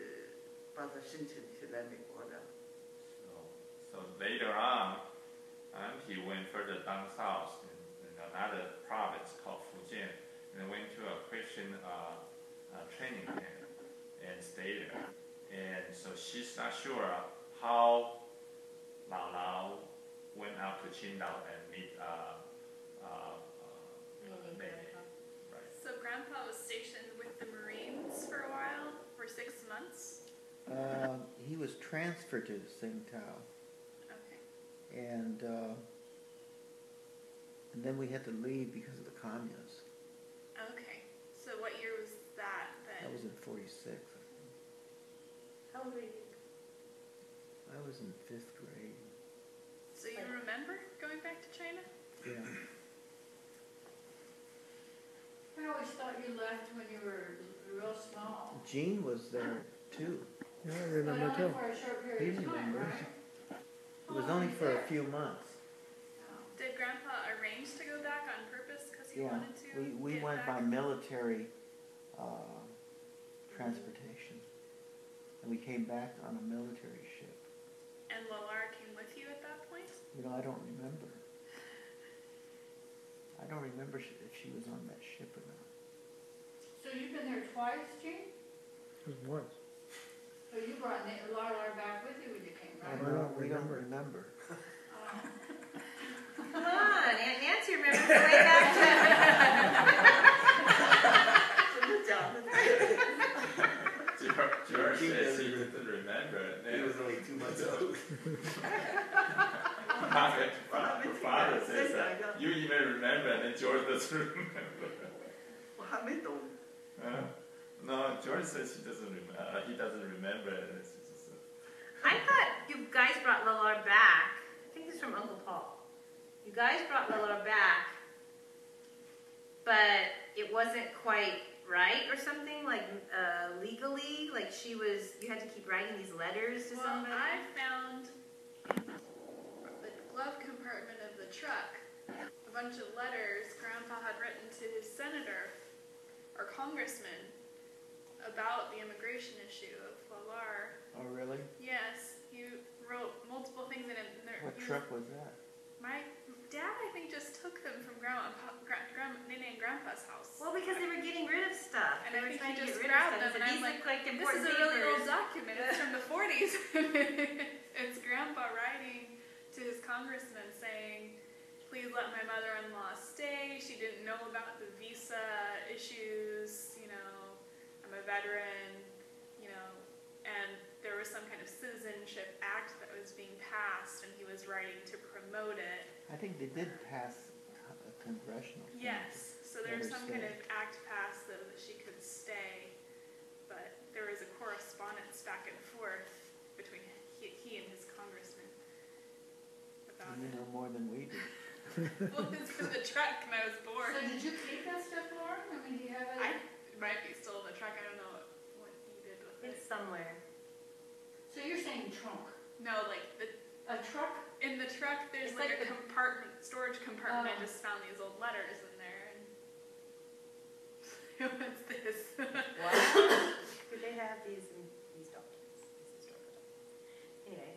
把他申请去来美国的。So later on, Auntie went further down south in another province called Fujian, and went to a Christian training camp and stayed there. And so she's not sure how Lao went out to Qingdao and meet Nene. Right. So Grandpa was stationed with the Marines for a while, for 6 months? He was transferred to Tsingtao, Okay. and then we had to leave because of the communists. Okay. So what year was that then? That was in '46. I think. How old were you? I was in 5th grade. So you remember going back to China? Yeah. I always thought you left when you were real small. Gene was there too. Yeah, I But remember only too. for a short He period of time, remembers. right? It was only for a few months. Did Grandpa arrange to go back on purpose because he Yeah, wanted to? we get went back? by military transportation, and we came back on a military ship. And Lalar came with you at that point? You know, I don't remember. I don't remember if she was on that ship or not. So you've been there twice, Gene? Just once. So you brought Lala back with you when you came, right? I don't We don't remember. remember. Oh. Come on, Aunt Nancy remembers the way back to. 怎么讲呢？ George says he doesn't remember. He was only 2 months old. Father says that you even remember, and then George doesn't remember. 我还没懂。 No, George says he doesn't remember. He doesn't remember. I thought you guys brought Lalar back. I think this is from Uncle Paul. You guys brought Lalar back, but it wasn't quite right or something, like legally. Like she was, you had to keep writing these letters to Well, somebody. I found in the glove compartment of the truck a bunch of letters Grandpa had written to his senator or congressman about the immigration issue of Lalar. Oh, really? Yes, he wrote multiple things in it. And What truck was that? My dad, I think, just took them from Nene and Grandpa's house. Well, because they were getting rid of stuff. And They I were think trying he to get just rid of grabbed stuff. them, and These I'm look like This important is a really papers. old document. It's from the 40s. It's Grandpa writing to his congressman saying, please let my mother-in-law stay. She didn't know about the visa issues. You know, I'm a veteran. You know, and there was some kind of citizenship act that was being passed, and he was writing to promote it. I think they did pass a congressional thing. Yes, so there was Let her some kind stay. of act passed so that she could stay, but there was a correspondence back and forth between he and his congressman about You it. know more than we do. Well, it's in the truck and I was So bored. did you keep that stuff, Lauren? I mean, do you have it? It might be still in the truck. I don't know what he did with it. It's somewhere. So you're saying trunk? No, like A truck? in the truck, there's It's like like a compartment, storage compartment. I Oh. just found these old letters in there. And what's this? Wow. Did they have these documents? These historical documents. Anyway.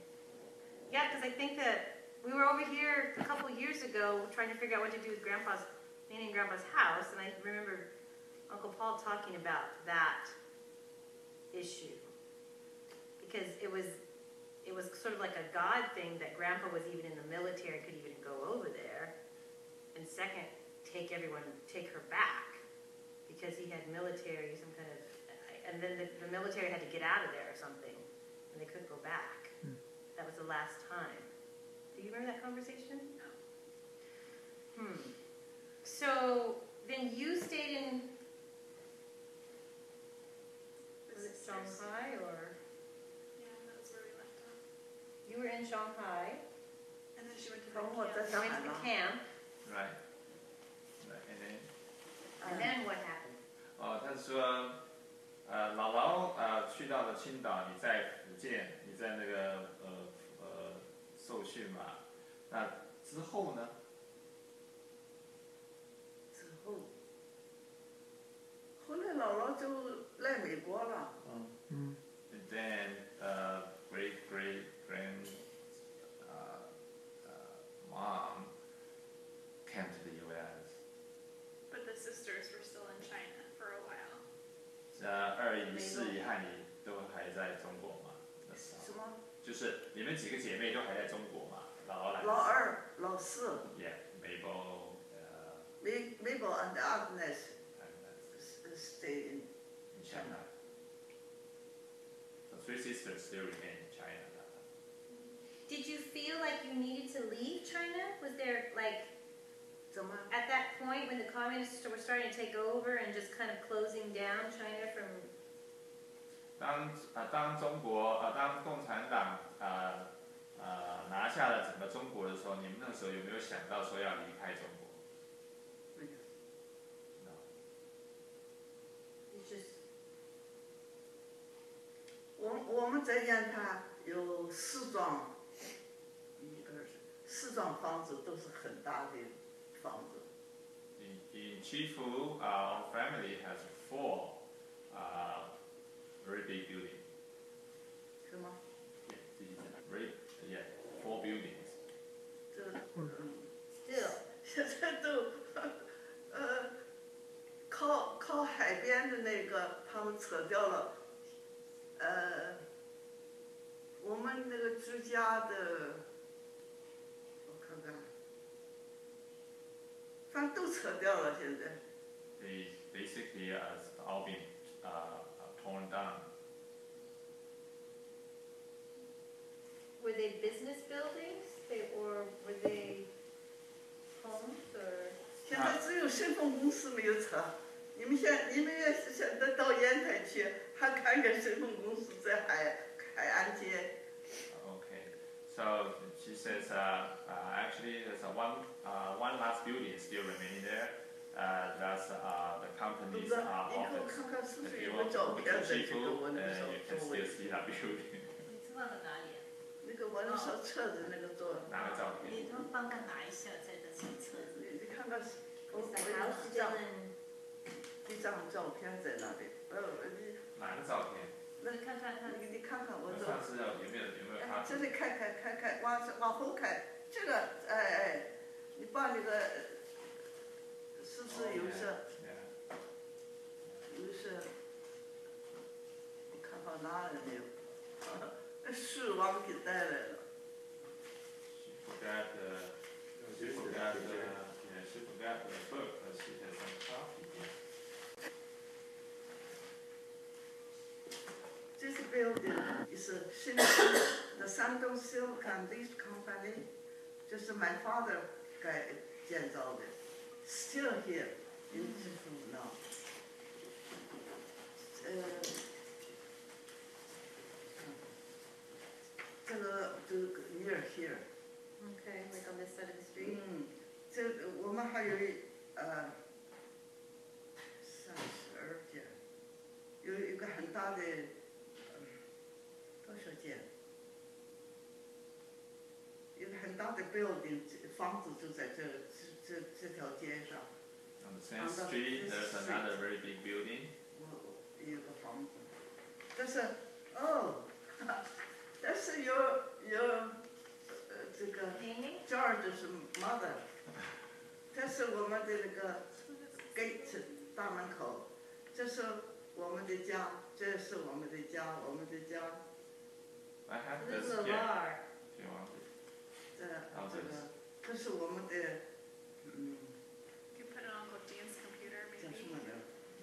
Yeah, because I think that we were over here a couple years ago trying to figure out what to do with Nene and Grandpa's house, and I remember Uncle Paul talking about that issue. Because it was sort of like a God thing that Grandpa was even in the military, could even go over there. And second, take her back. Because he had military, some kind of, and then the military had to get out of there or something, and they couldn't go back. That was the last time. Do you remember that conversation? No. So then you stayed in, was it Shanghai or? Yeah, that's where we left off. You were in Shanghai, And then she went to the 从我 camp. 在 you 上 went 海 to the 了， camp, Right. And then, and then what happened? 他说，姥姥去到了青岛，你在福建，你在那个受训嘛。那之后呢？之后，后来姥姥就来美国了。 And then great grand mom came to the U.S. But the sisters were still in China for a while. 二姨、四姨和你都还在中国嘛？那时候什么？就是你们几个姐妹都还在中国嘛？姥姥来的时候。老二、老四 Yeah, Mabel, ，Mabel and Agnes and stay in in China. So 3 sisters still remain in China. Did you feel like you needed to leave China? Was there like, 怎么？ at that point when the communists were starting to take over and just kind of closing down China from 当中国当共产党拿下了整个中国的时候，你们那时候有没有想到说要离开中国？没有。 No. it's just 我们在烟台有4幢，4幢房子都是很大的房子。 In Chifu, our family has 4 very big buildings. 是吗？ Yeah, 4 buildings. 这 still. 现在都靠海边的那个他们撤掉了。我们那个之家的，我看看，反正都撤掉了，现在。 They basically all been torn down. Were they business buildings? Or were they homes or? 现在只有顺丰公司没有撤。你们要是现在到烟台去，还看见顺丰公司在海岸街。 Okay, so she says actually there's one last building still remaining there. That's the company's 以后 office. 看看是不 If 是 you 有个 want 照 to 片 look 在 at 这个 Shifu, 我那个 you can 座 still 位， see that building. 你是放在哪里啊？那个我那时候车子那个座，拿个照片。你他帮他拿一下，在这些车子。你看看， Is 我 the 有 house 一 still 张 in? 一张照片在那里。哪个照片？你看看他，你看看我这。上次有没有他？这里看，往后看，这个你把那个是不是有色？有色，你看好哪里没有？书忘给带来了。She forgot the book, but she has some copy here. This building is the Shandong Silk and Leaf Company, 就是 my father 建造的 ，still here in Zhifu now. 这个 near here. Okay, like on this side of the street. 这我们还有32间，有一个很大的，多少间？一个很大的 building， 房子就在这条街上。On the same street, there's another very big building. 有个房子，但是但是有这个 George 是 mother， 这是我们的那个 gate 大门口，这是我们的家，这是我们的家，我们的家。 I have This this is a here. bar. If you want it. 这是我们的 You can put it on Uncle Dean's computer, 叫什 maybe. 么呢？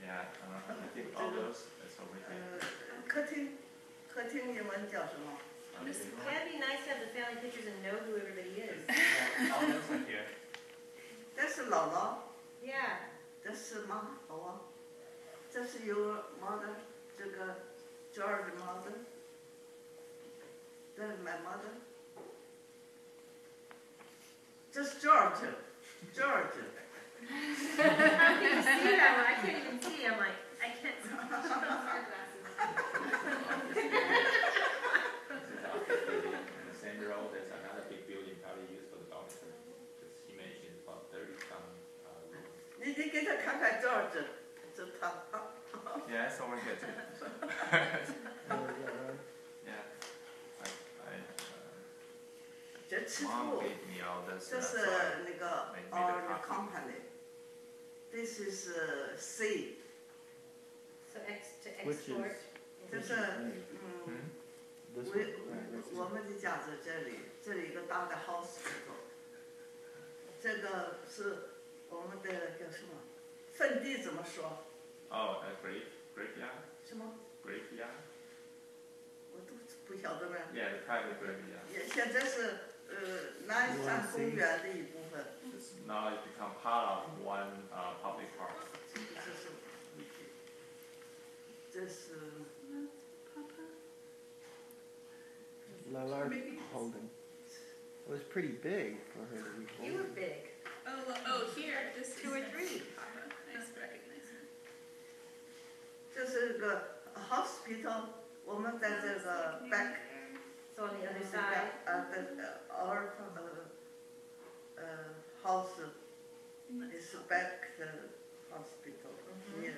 Yeah, I think all those. That's over here. 客厅英文叫什么？ That'd be nice to have the family pictures and know who everybody is. Yeah, all those are here. 这是姥姥， Yeah. 这是妈，好啊。这是有 mother， 这个 George mother， 这是 my mother。 这是 George。 I can see that one. I can't even see. I'm like, I can't see. In the same row, there's another big building probably used for the dormitory. Because he mentioned about 30-some rooms. 你给他看看 George， 这他。 Yeah, it's over here too. Oh, is that right? Yeah. 这吃 Mom 醋， gave me all this. 这是 so I 那个 made our a copy. company。This is C。 So to Which export. is- 这是 This one, right, 我们的家在这里，这里一个大的 hospital。这个是我们的叫什么？坟地怎么说？ Oh, a graveyard? 什么？ Graveyard? 我都不晓得呢。 Yeah, the private graveyard. 现在是南山公园的一部分。 It's now it's become part of one public park. 这是 Lallard holding. It was pretty big for her to be You were holding. big. Oh, here, this is 2 or 3. Nice to recognize him. 这是个 hospital， 我们在这个 back， So on the other side. our house is back the hospital here.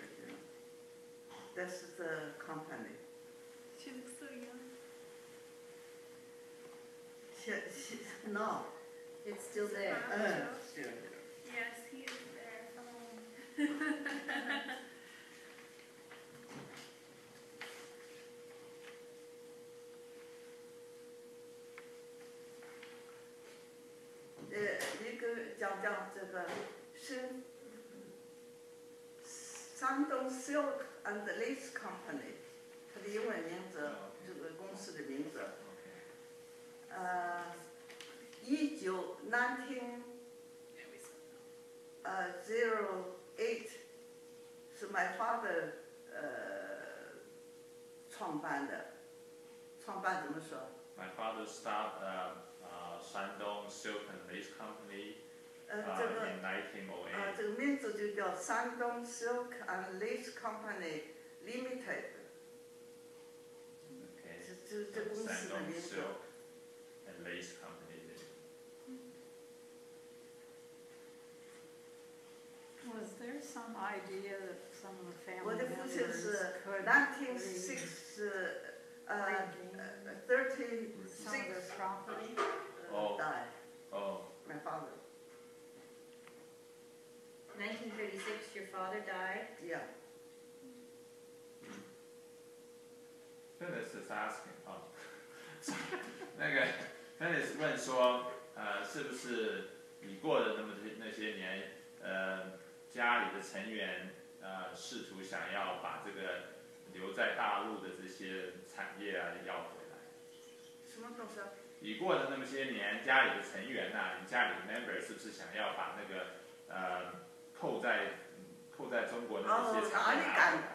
This is the company. She looks so young. No. It's still there. Still here. Yes, he is there. Oh. 一个讲这个顺山东 Silk and Lace Company， 它的英文名字，这个公司的名字。1908是 my father 创办的，创办怎么说？ My father started Shandong Silk and Lace Company in 1908. 这个名字就叫山东 Silk and Lace Company Limited。 这公司的名字。 Silk and Lace Company. Was there some idea that some of the 我 family 的父亲 members 是 could 36 some of their property? died. Oh, My father. 1936, your father died. Yeah. Phyllis is asking. 那个 Phyllis 问说，是不是你过的那些年，家里的成员试图想要把这个留在大陆的这些产业啊要回来？什么东西？你过的那么些年，家里的成员呐，你家里的 member 是不是想要把那个扣在中国的那些产业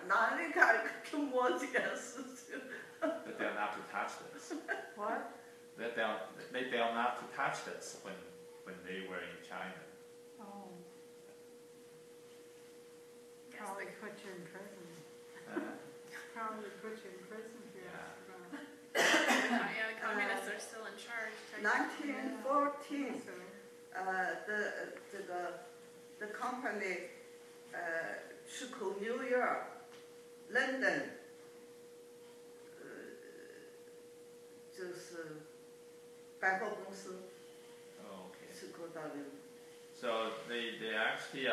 哪里敢跟我这件事情 ？That they are not to touch this. What? That they are not to touch this when they were in China. Oh. Probably put you in prison. Probably put you in prison if you asked about it. Yeah, the communists are still in charge. 1914 So, the company 出口 New York, London 就是百货公司 Okay. 出口到的。 So they actually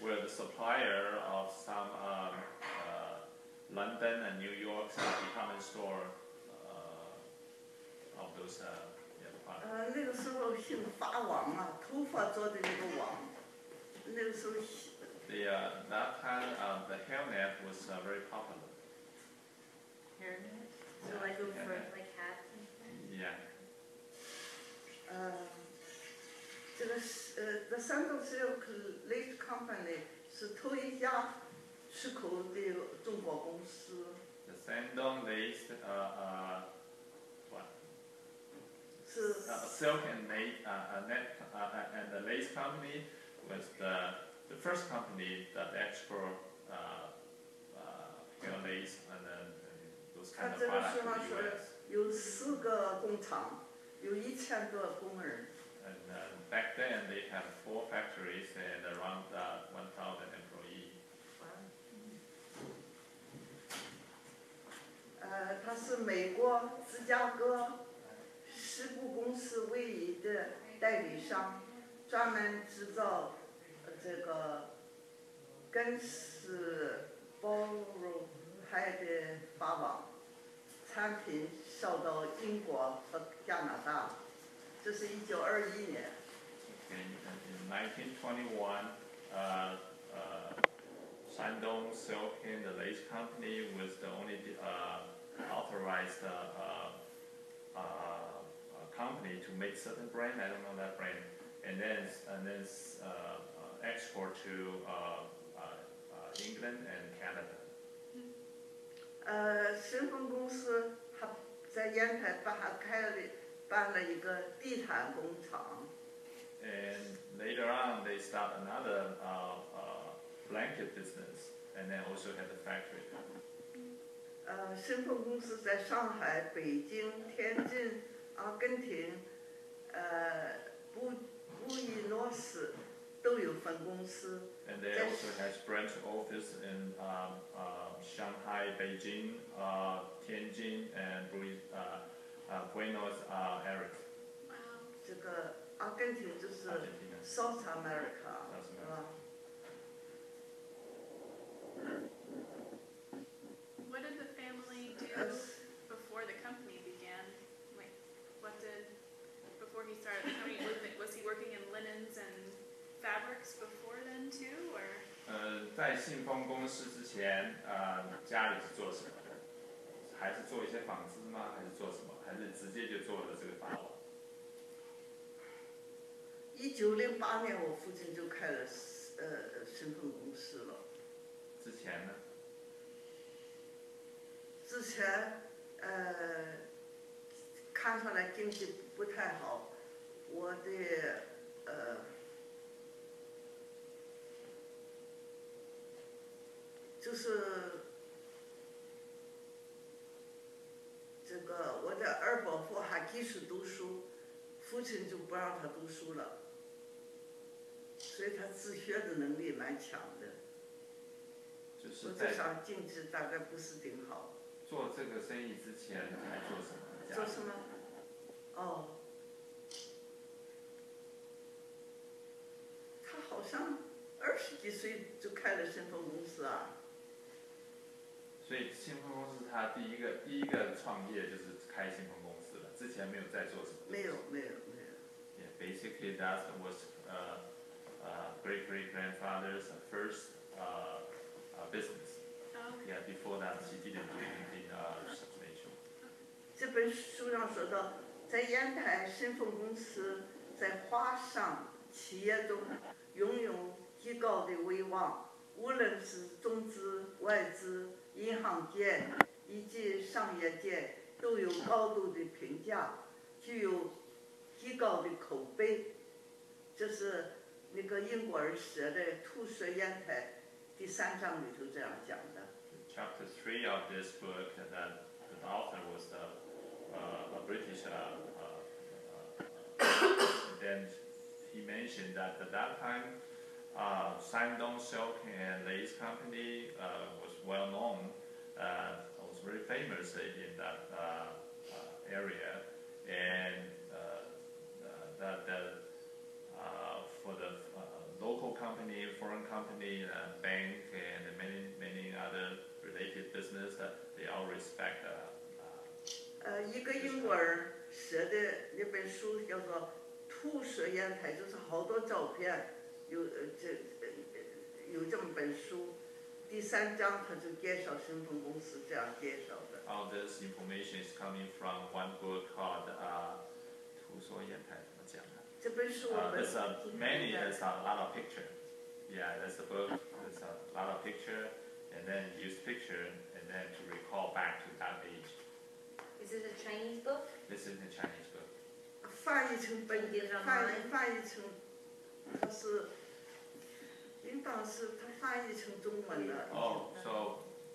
were the supplier of some London and New York department store of those products. 那个时候姓法网啊，头发做的那个网，那个时候 That time the hairnet was very popular. hairnet? So like go for like hats and things. Yeah. 这个The Shandong Silk Lace Company 是头一家出口的中国公司。 The Shandong Lace what? 是 Silk and the Lace Company was the first company that export hair lace and those 他 kind of 这个 products 书 to 上 the 说 US. 有4个工厂，有1000多工人。 And back then they had 4 factories and around 1,000 employees. 它是美国芝加哥西部公司唯一的代理商，专门制造这个根丝包入海的法网，产品销到英国和加拿大。这是1921年。 In 1921, Shandong Silk and the Lace Company was the only authorized company to make certain brand. I don't know that brand, and then export to England and Canada. 申丰公司还在烟台办了一个地毯工厂。 And later on, they start another blanket business, and then also had the factory. 申丰公司在上海、北京、天津、阿根廷、布宜诺斯都有分公司。 And they also has branch office in Shanghai, Beijing, Tianjin, and Buenos Aires. Wow. 这个阿根廷就是 Argentina. South America， South 是吧？ What did the family do before the company began? Like, before he started the company, was he working in linens and fabrics before then too, or? 在信丰公司之前，家里是做什么的？还是做一些纺织吗？还是做什么？还是直接就做了这个法网1908年，我父亲就开了信丰公司了。之前呢？之前看上来经济不太好，我的就是这个我的二伯父还继续读书，父亲就不让他读书了，所以他自学的能力蛮强的。就是在上经济大概不是挺好。做这个生意之前还做什么？做什么？哦，他好像20几岁就开了信丰公司啊。所以信丰公司他第一个创业就是开信丰公司了，之前没有在做什么。没有。Yeah, basically that was great grandfather's first business. Yeah, before that he didn't do anything substantial. 这本书上说到，在烟台信丰公司在华商企业中拥有极高的威望，无论是中资、外资、银行界以及商业界都有高度的评价，具有极高的口碑。这是那个英国人写的《吐舌烟台》第3章里头这样讲的。Chapter 3 of this book, that the author was a British. Then he mentioned that at that time, Shandong Silk and Lace Company was well known, was very famous in that area, and that for the local company, foreign company, bank, and many other related business, they all respect. 一个英国人写的那本书叫做《吐舌烟台》，就是好多照片，有这么本书。第3章他就介绍信丰公司这样介绍的。All this information is coming from one book called 吐舌烟台，怎么讲呢？这本书there's there's a lot of picture. Yeah, there's a book. There's a lot of picture, and then use picture, and then to recall back to that age. Is it a Chinese book? This is a Chinese book. 翻译成它是，应当是他翻译成中文了。Oh,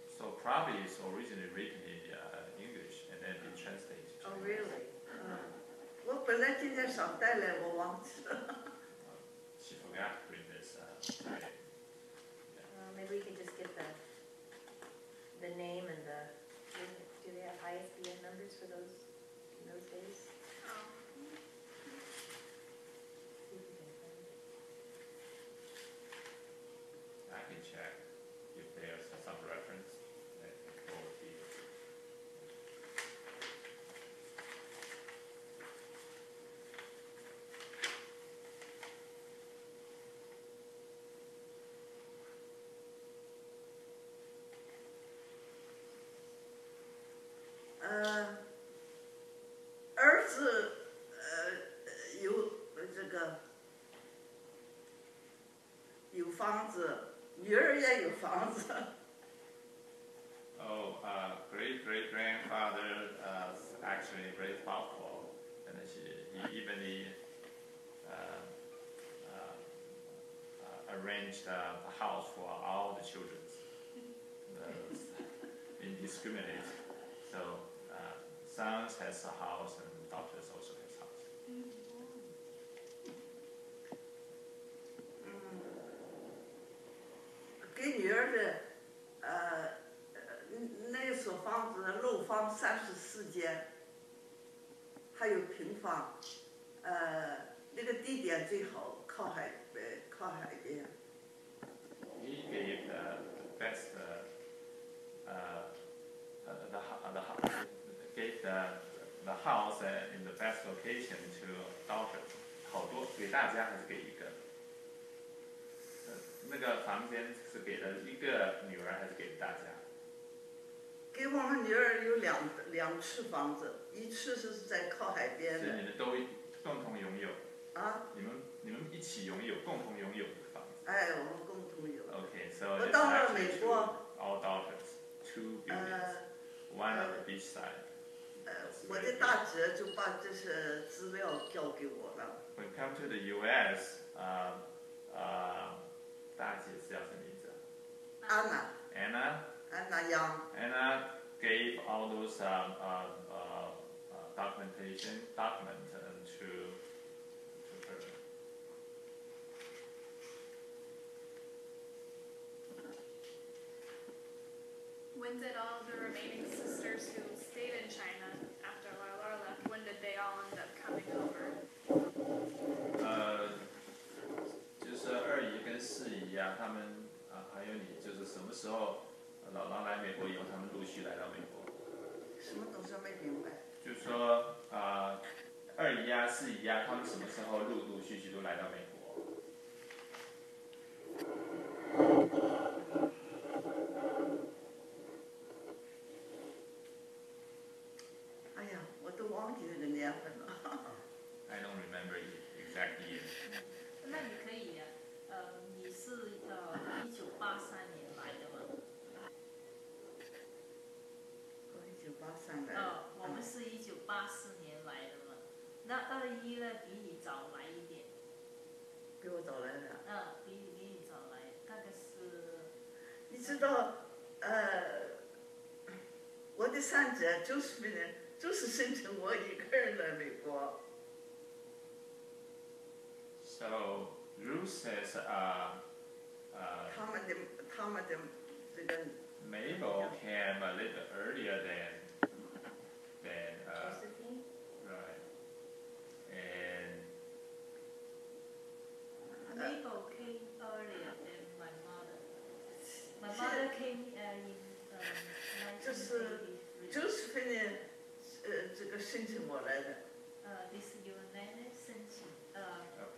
so probably it's originally written in English and then been translated. Oh, really? 我本来今天想带来，我忘记了。She forgot to bring this. Today. Maybe we could just get the name and do they have ISBN numbers for those in those days? See if we can find it. I can check if there's some reference. Uh, 儿子有这个有房子，女儿也有房子。Oh, great grandfather actually very thoughtful, and he even arranged a house for all the children. Indiscriminate. So sons has a house and daughters also has house. 给女儿的那所房子楼房34间，还有平房，那个地点最好靠海边。He gave the best gave the house in the best location to daughters. 好多给大家还是给一个？那个个房间是给了一个女儿还是给了大家？给我们女儿有两处房子，一处是在靠海边的。所以你们都共同拥有。啊？你们一起拥有，共同拥有这个房子。哎，我们共同有。Okay, so我 it's 到了 actually 美国。all daughters, 2 buildings, one on each side. 我的大姐就把这些资料交给我了。When we come to the U.S. 大姐是叫什么名字？Anna Young. Anna gave all those document to her. When did all the remaining sisters who stayed in China after Laura left, when did they all end up coming over? 就是二姨跟四姨啊，他们还有你，就是什么时候姥姥来美国以后，他们陆续来到美国。什么东西没明白？就是说二姨啊、四姨啊，他们什么时候陆陆续续都来到美国？哎呀，我都忘记那个年份了。I don't remember exact year. 那你可以，你是1983年来的吗？1983来。我们是1984年来的嘛。那二姨呢，比你早来一点。比我早来的。比你早来，大概是。你知道，我的三姐就是生成我一个人来美国。So Ruth says, 他们的这个。Mabel came a little earlier than Josephine? Right. And Mabel came earlier than my mother. My mother came in 1983. Josephine 这个申请我来的。This your name 申请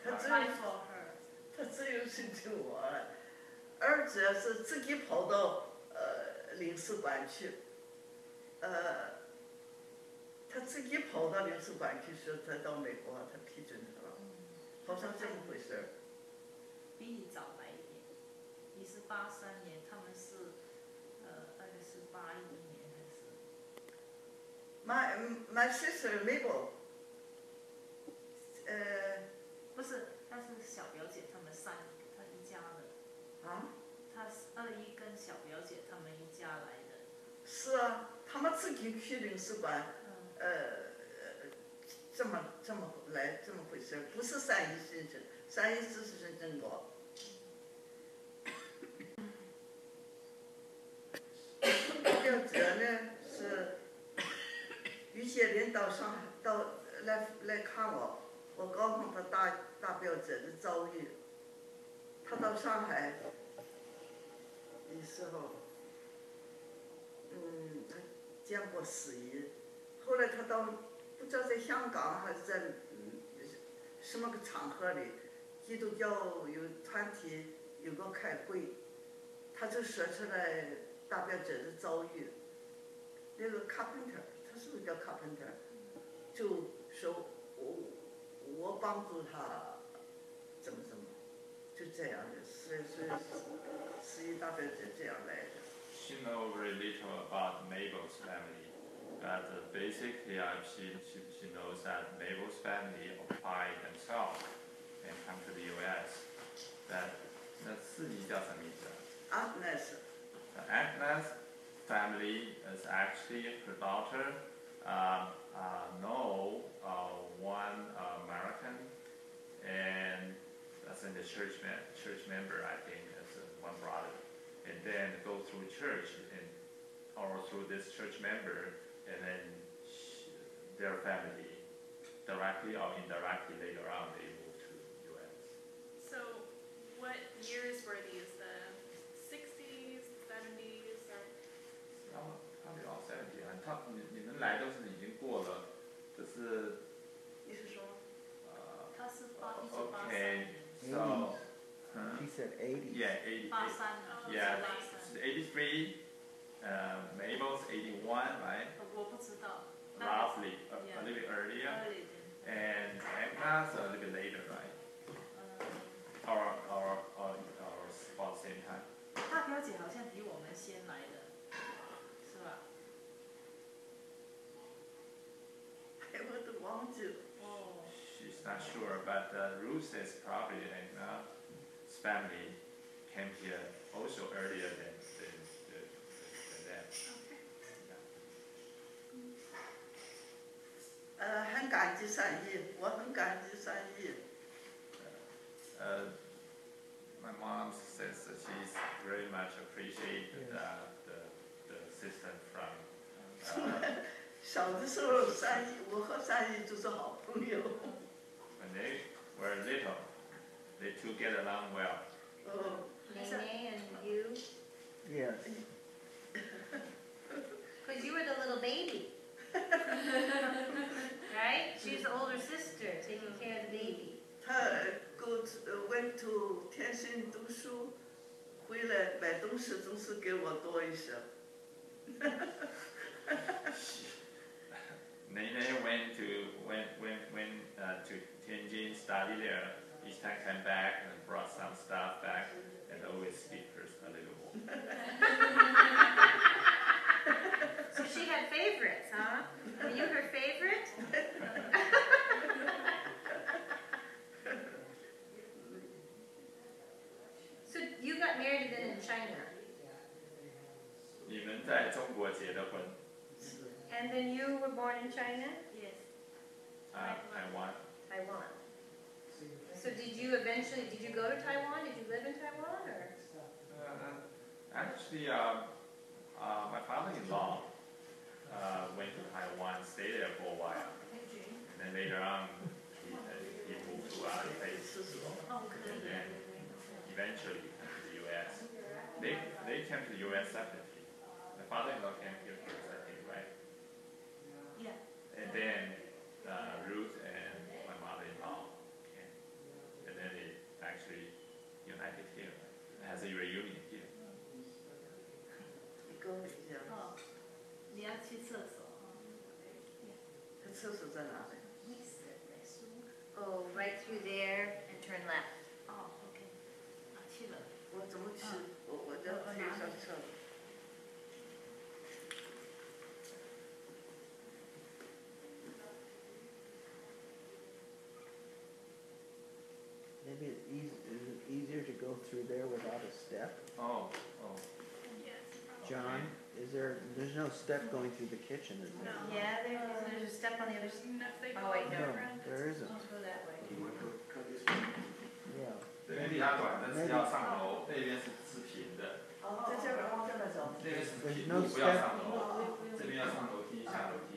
apply for her. 他只有申请我了。儿子是自己跑到领事馆去，他自己跑到领事馆去说他到美国，他批准他了，好像这么回事儿。比你早来一点，你是83年，他们是大概是81年还是？My sister Mabel， 不是，她是小表姐，他们她一家的。啊？她是二姨跟小表姐他们一家来的。是啊，他们自己去领事馆，这么来这么回事儿，不是三姨申请，三姨只是申请我。表姐呢是于杰林到上海来看我，我告诉他大表姐的遭遇。他到上海的时候，他见过四姨，后来他到不知道在香港还是在什么个场合里，基督教有团体有个开会，他就说出来大表姐的遭遇。那个 carpenter， 他是不是叫 carpenter？ 就说我帮助他怎么，就这样的，所以四姨大表姐这样来的。She knows very little about Mabel's family. But basically, she knows that Mabel's family applied themselves and come to the U.S. 那四姨叫什么名字？Agnes. Agnes' family is actually her daughter. No, one American, and that's in the church member, I think, as one brother. And then go through church or through this church member, and then their family, directly or indirectly later on, they moved to the U.S. So, what years were these? The 60s, 70s, or? probably all 70啊，你们来都是已经过了，就是。你是说？他是1983 Okay, 年。so. She said 80. Yeah, 80. 83呢？ Yeah, 83 it's 83. Mabel's 81, right? 我不知道。 Roughly, Yeah. a little bit earlier. Early And Agna's a little bit later, right? Or about the same time. 大表姐好像比我们先来的，是吧？哎，我都忘记了。哦。 She's not sure, but Ruth says probably Agna's family came here also earlier than them. 很感激善意，我很感激善意。My mom says that she's very much appreciate the system from 小的时候，善意，我和善意就是好朋友。 when they were little. They two get along well. Nene and you, Yes. because you were the little baby. Right? She's the older sister, taking care of the baby. 他went to 天津读书，回来买东西总是给我多一些。Nene went to Tianjin, study there. Each time came back and brought some stuff back, and always speak her a little more. So she had favorites, huh? Were you her favorite? So you got married then in China, 你们在中国结的婚， and then you were born in China, Yes. 台湾。 Taiwan. So did you go to Taiwan? Did you live in Taiwan or? Actually, my father-in-law went to Taiwan, stayed there for a while, and then later on he moved to other places, and then eventually came to the U.S. They came to the U.S. separately. My father-in-law came here first, I think, right? Yeah. And then Ruth and my mother-in-law came, and then they actually united here, as a reunion here. 你跟我一样。哦，你要去厕所哦。他厕所在哪里？ Go right through there and turn left. 哦，OK，啊，去了。我怎么去？我要推上车。 Maybe is it easier to go through there without a step? Oh. Yes. John, there's no step going through the kitchen, is there? No. Yeah, there's a step on the other side. And if they Oh, go wait, No, around. there isn't. Don't go that way. Yeah. 这边比较短，但是要上楼，那边是平的，哦，在这边往这边走。那边是平路，不要上楼，这边要上楼梯，下楼梯。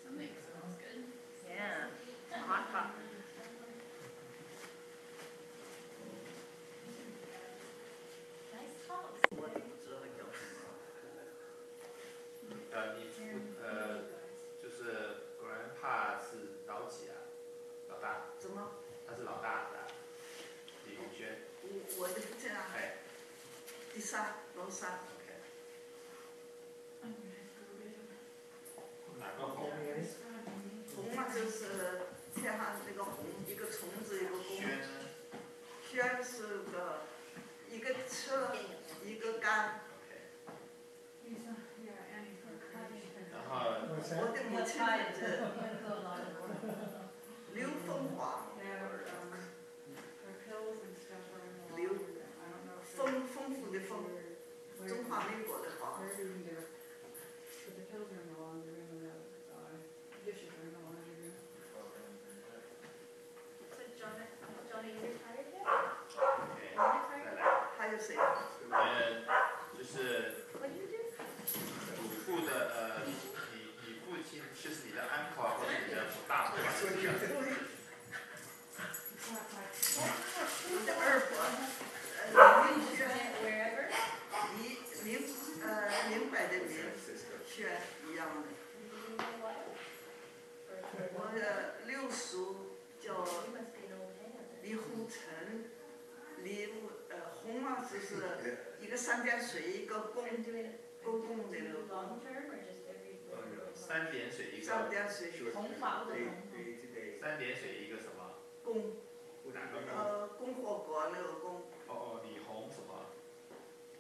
Something smells good. Yeah, hot pot. 我都不知道叫什么。就是 grandpa 是老几啊？老大，怎么？他是老大的，李红轩。我的这样，哎第三，老三。 ，OK。 哪个红？红嘛就是天上那个红，一个虫子一个弓。轩轩是个一个车一个杆。 ，OK。 然后我的母亲是刘凤华，丰富的丰，中华民国的华。 So Johnny, you retired yet? OK，再来，还有谁？就是What do you do? 祖父的你父亲就是你的 uncle 或者你的大伯。我的二伯，明轩， Wherever? 明白的明，轩一样的。 You know what? 刘凤华，刘凤华，丰富的丰，中华民国的华。 Where? 刘凤华，刘凤华，丰富的丰，中华民国的华。 Where? 刘凤华，刘凤华，丰富的丰，中华民国的华。 Where? 六叔叫李洪成，洪啊就是一个三点水一个公共的那个公，三点水一个，三点水红法的红，三点水一个什么？公，哪个公？共和国那个公，哦，李红什么？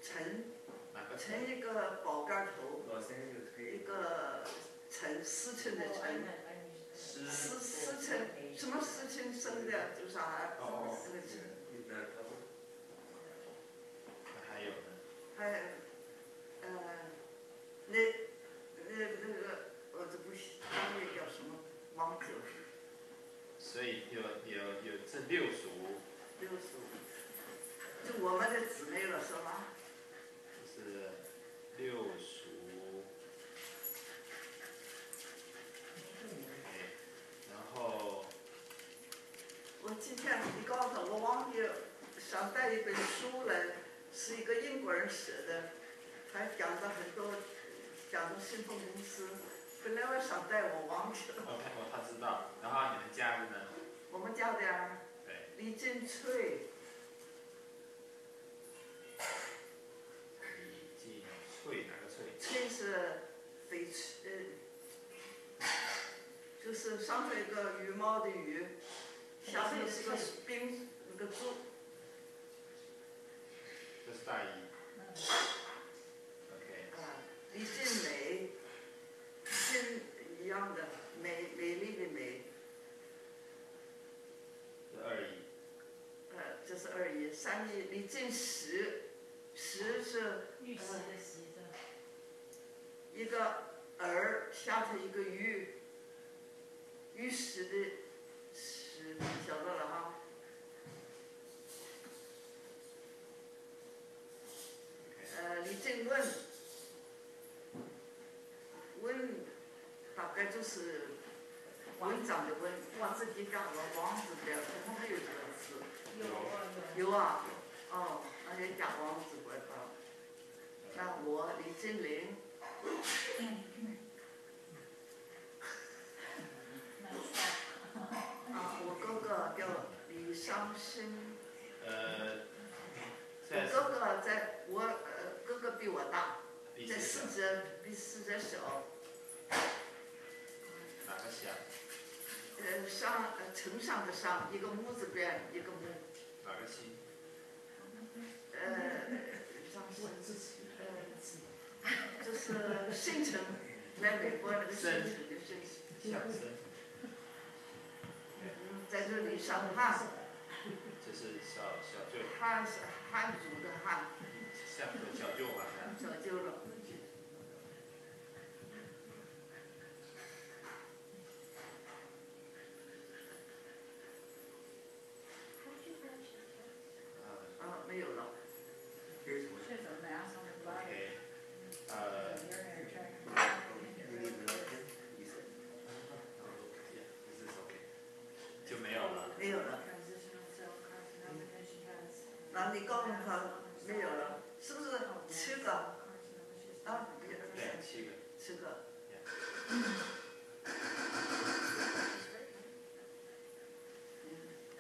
陈，哪个陈一个宝盖头，一个陈，思成的陈。思成什么思成生的，就是啥？这个陈。还有呢？还那个我这不单位叫什么王者？所以有这六属。六属，就我们的姊妹了，是吧？就是六属。然后。我今天你告诉我忘记想带一本书来，是一个英国人写的，还讲了很多，讲的信奉公司。本来我想带，我忘记了。他知道。然后你们家的呢？我们家的呀。对。李金翠。李金翠哪个翠？翠是翡翠，就是上头一个羽毛的羽。下面是个兵，那个猪。这是大姨。OK。李静美，静一样的，美丽的美。这二姨。这是二姨，三姨李静石，石是玉石的石的。一个儿下头一个玉，玉石的。晓得了哈。李正问，问大概就是文章的文，我自己讲了王字边，我们还有这个词。有啊。哦，而且讲王字边啊。像我李金玲。我哥哥叫李尚生。我哥哥哥哥比我大，在比四节小。哪个乡？城上的上，一个木字边，一个木。哪个姓？就是姓陈，在美国那个姓陈的姓。相声。在这里上汉。这是小舅。汉是汉族的汉。小舅嘛。小舅了。没有了。OK。就没有了。没有了。那你告诉他没有了，是不是7个？啊？对，7个。7个。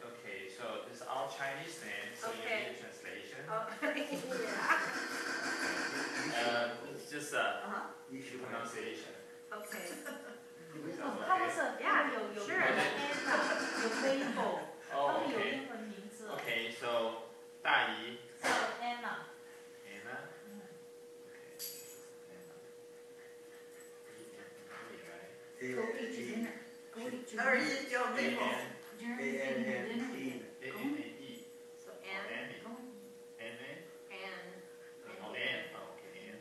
Okay, so this is all Chinese names, so you need a translation. It's just pronunciation. Okay. Is that 他们 okay? 是呀，有 Anna， 有 Mabel， 他们有英文名字。Okay, so 大姨。叫 Anna。Anna. Okay. 二姨叫 Mabel。A-N-N-E. So Anne. Anne. Anne. Oh, Anne. Oh, okay, Anne.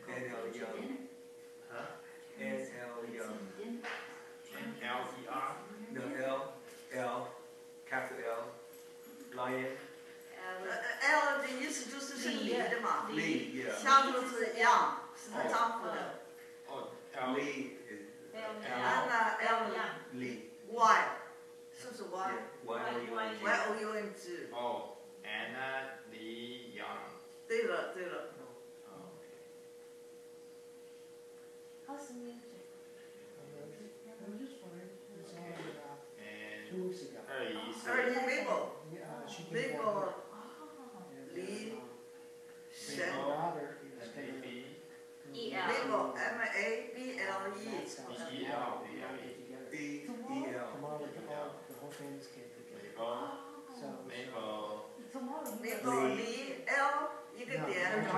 Huh? N-L-E-R. No, L, capital L, lion. L 的意思就是姓李的嘛。李 yeah. 下头是样，是她丈夫的。Oh, L. Li is Anna L Li. Y， 是不是 Y？ Y-O-U-N-G. Y-O-U-N-G。Oh, Anna Li Yang. 对了对了。Oh, okay. How's the music? And 2 weeks ago. 二姨是二姨 Mabel She came Mabel over. 哦， Lee And Shen her daughter is M A gonna B E.L. Mabel MABLE That's how E L tomorrow E we L all E get together. Tomorrow Tomorrow the whole families get together. Mabel So Mabel Mabel Lee L 一个点 No,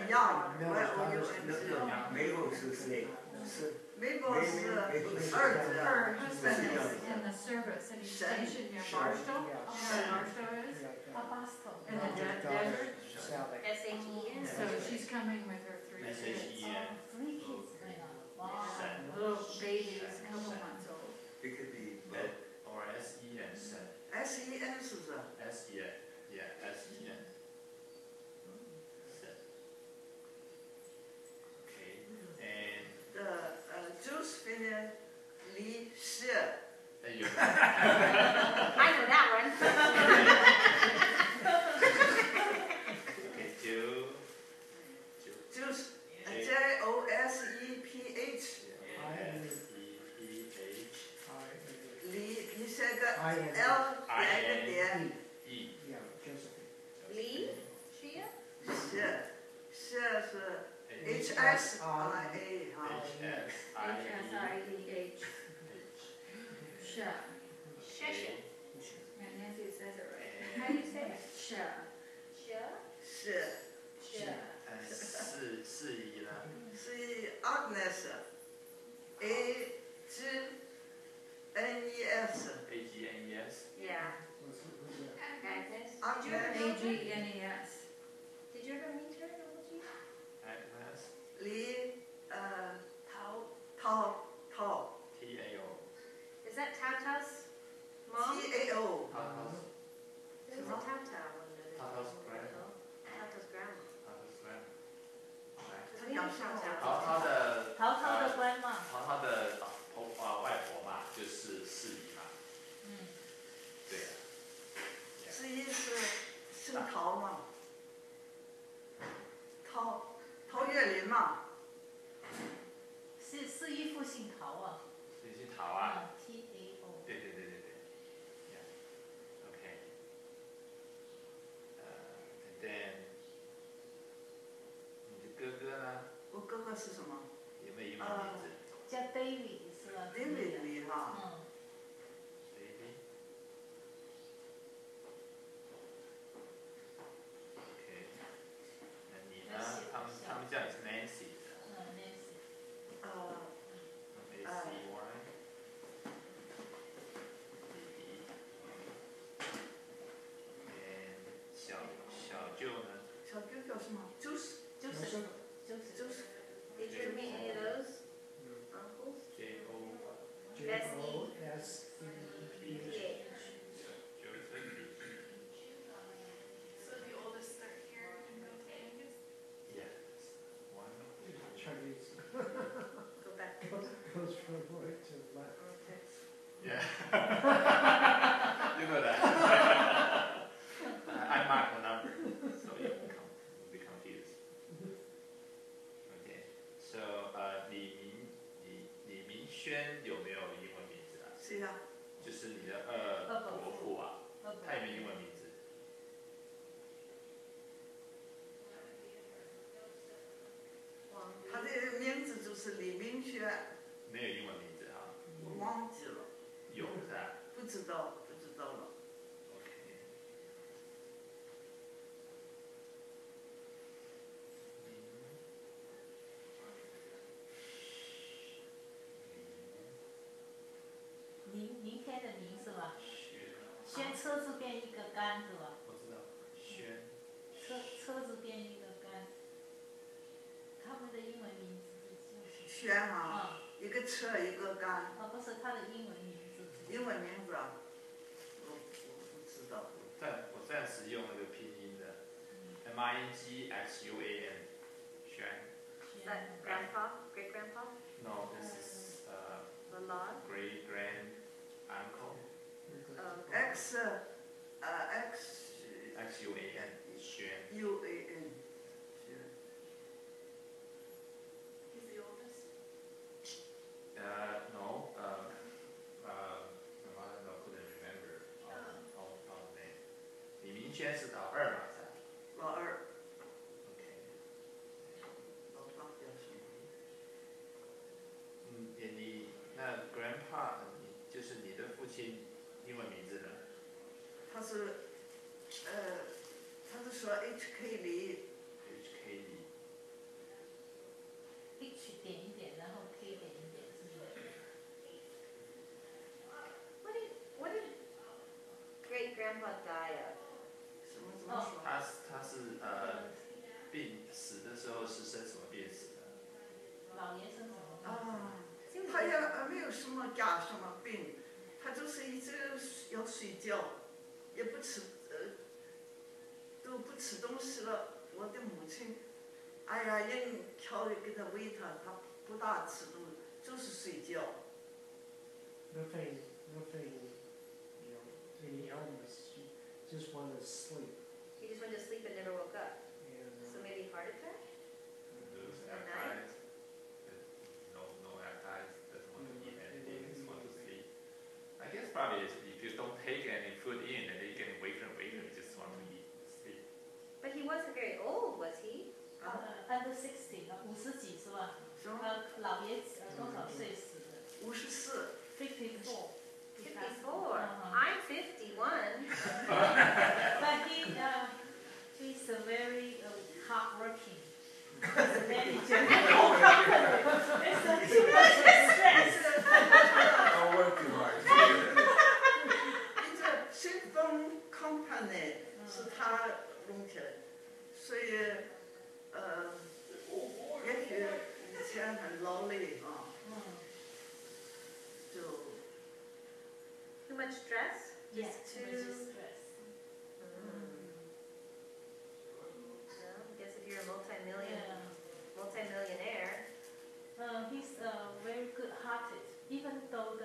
Young no, Y O U no, N no, G no, Mabel is snake. Mabel 是儿子 Her husband is Yeah. in the service and he's Shen. stationed near Shen. Barstow. Yeah. You know where Barstow is? Yeah, Abasto. In the desert. Salve. S-H-E-N. So she's coming with her 3 S kids. H E N Three kids 那个，哇， Little babies, a couple months old. It could be or S E N Sen SEN 是不是？ S E N yeah S E N Sen. Okay and The Josephine Lee Shi then you I know that one. okay Joe Jos JOSEPH S E P H Lee 你写个 I N L 点一个点 E Yeah, Josephine. Lee? Shia? 是是 HSIA 哈 H-S-I-E-H. Sha. Shesha. And Nancy says it right. How do you say it? Sha. Shia? 是 Shia. 四姨呢是 Agnes A G N E S A G N E S Yeah. Who's that? Agnes. Agnes A-G-N-E-S. Did you ever meet her? Did you? Agnes Lee Tao. Tao T A O Is that Tata's mom? TAO Tata's There's a Tata one. Tata's grandma Tata's grandma. Tata's grandma 他养生他的淘淘的官嘛，他的外婆嘛就是四姨嘛对啊是一是姓陶嘛，陶岳林嘛，是一父姓陶啊，你姓陶啊，T A O。对yeah okay and then 你的哥哥呢我哥哥是什么有没有英文名字叫 David 是吧？David 李哈，嗯， David okay 那你呢他们叫你是 Nancy 的Nancy。A C Y and 小舅呢小舅叫什么？Joseph Joseph。 Did you ever meet any of those uncles? J O Josephine. P-H. Joseph So the oldest start here and go to Angus? yeah one Chinese Go back. goes from right to left. Okay. yeah you know that I mark the number so you won't be confused okay so 李明轩有没有英文名字啊谁呀？就是你的二伯父啊他有没有英文名字他的名字就是李明轩，没有英文名字哈我忘记了，有是吧不知道了。 OK 明天的明是吧？轩轩车字边一个干是吧？我知道轩车字边一个干，他们的英文名字就是轩哈，一个车一个杆，不是他的英文名字。英文名字啊，我不知道。我暂时用那个拼音的 MINGXUAN 轩 Is that grandpa? Great grandpa? No this is The law? great grand uncle X XUAN 轩 U A N。 He's the oldest. no my mother no 现在是老二嘛？老二， OK。老大叫什么？你那 grandpa， 就是你的父亲英文名字呢？他是说 HK 李。HK 李。 H 点一点，然后 K 点一点，是不是？ What did great grandpa die of? 什么怎么说？他是病死的时候是生什么病死的？老爷生什么病？啊，他也没有什么家什么病，他就是一直要睡觉，也不吃都不吃东西了。我的母亲，哎呀，人挑的给他喂他，他不大吃东西，就是睡觉。 Nothing, you know, any illness. She just wanted to sleep. He just went to sleep and never woke up. And So maybe heart attack? Lose At night? appetite. No appetite. Doesn't want to eat anything. Just want to sleep. I guess probably if you don't take any food in, and then you get weaker and weaker. You just want to eat, sleep. But he wasn't very old, was he? under 60， 50几是吧？什么？老爷子多少岁死的54。 ？54。 54. I'm 51. But he's a very hardworking manager. It's too much stress. Don't work too hard. 一个顺丰 company 是他弄起来，所以也许以前很劳累啊，就 Too much stress? Yeah, Just too too. much stress. Well, I guess if you're a multi-millionaire, He's very good-hearted. Even though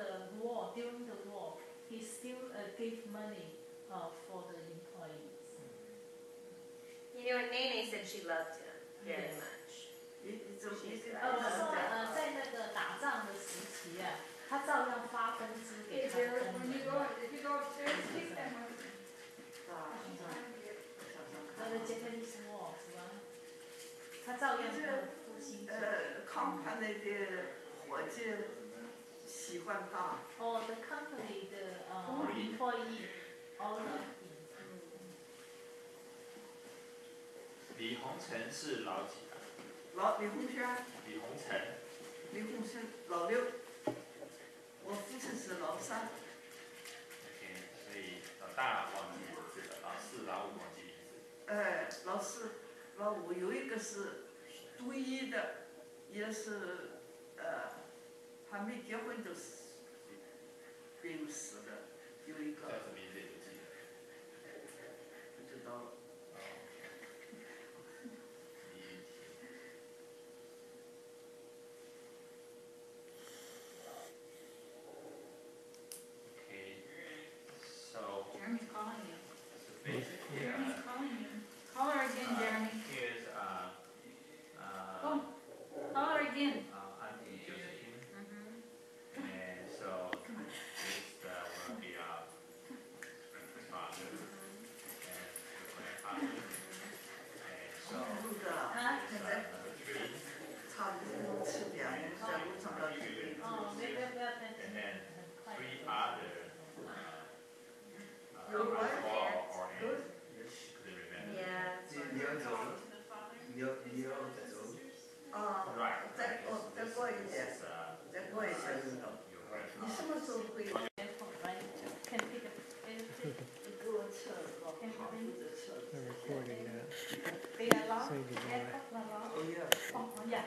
during the war, he still gave money for the employees. you know, Nene said she loved him very Yes. much. 一直说在那个打仗的时期啊，他照样发工资给 Hey 他的 Jared, 工 when you 人。 if you go upstairs, take that one. 那个 Japanese war 是吧？他照样付薪水。company 的伙计喜欢他， Oh, the company, the employee, all of him. 李洪成是老几啊？李洪轩，李洪成。李洪轩老六，我父亲是老三。 OK， 所以老大忘记名字了，老四、老五忘记名字。老四、老五有一个是读医的，也是还没结婚就死，病死的，有一个叫什么名字也不记得。不知道了。 Jeremy's calling you. So basically, Jeremy's calling you. Call her again, Jeremy. Here's Oh, call her again. Auntie Josephine, and so this will be our father and the grandfather, and so 路的， there's number 3, 差不多7点，在路上要去。 Oh, maybe about that. and then 3 other Your wife? or Good. she couldn't remember. Yeah. 你要走， Right. 再过一点， This is, 再过一点。 your 你 grandfather. 什么时候回？ Right? Can pick up anything. 给我车，老跑步的车。 They're recording that. They allow. Say goodbye. Oh yeah. Oh, yeah.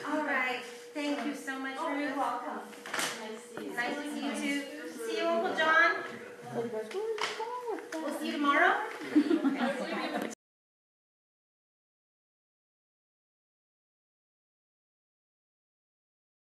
All right. Thank you so much, Oh, you're Ruth. welcome. Nice to see you. Nice to see you too. See you, Uncle John. We'll see you tomorrow.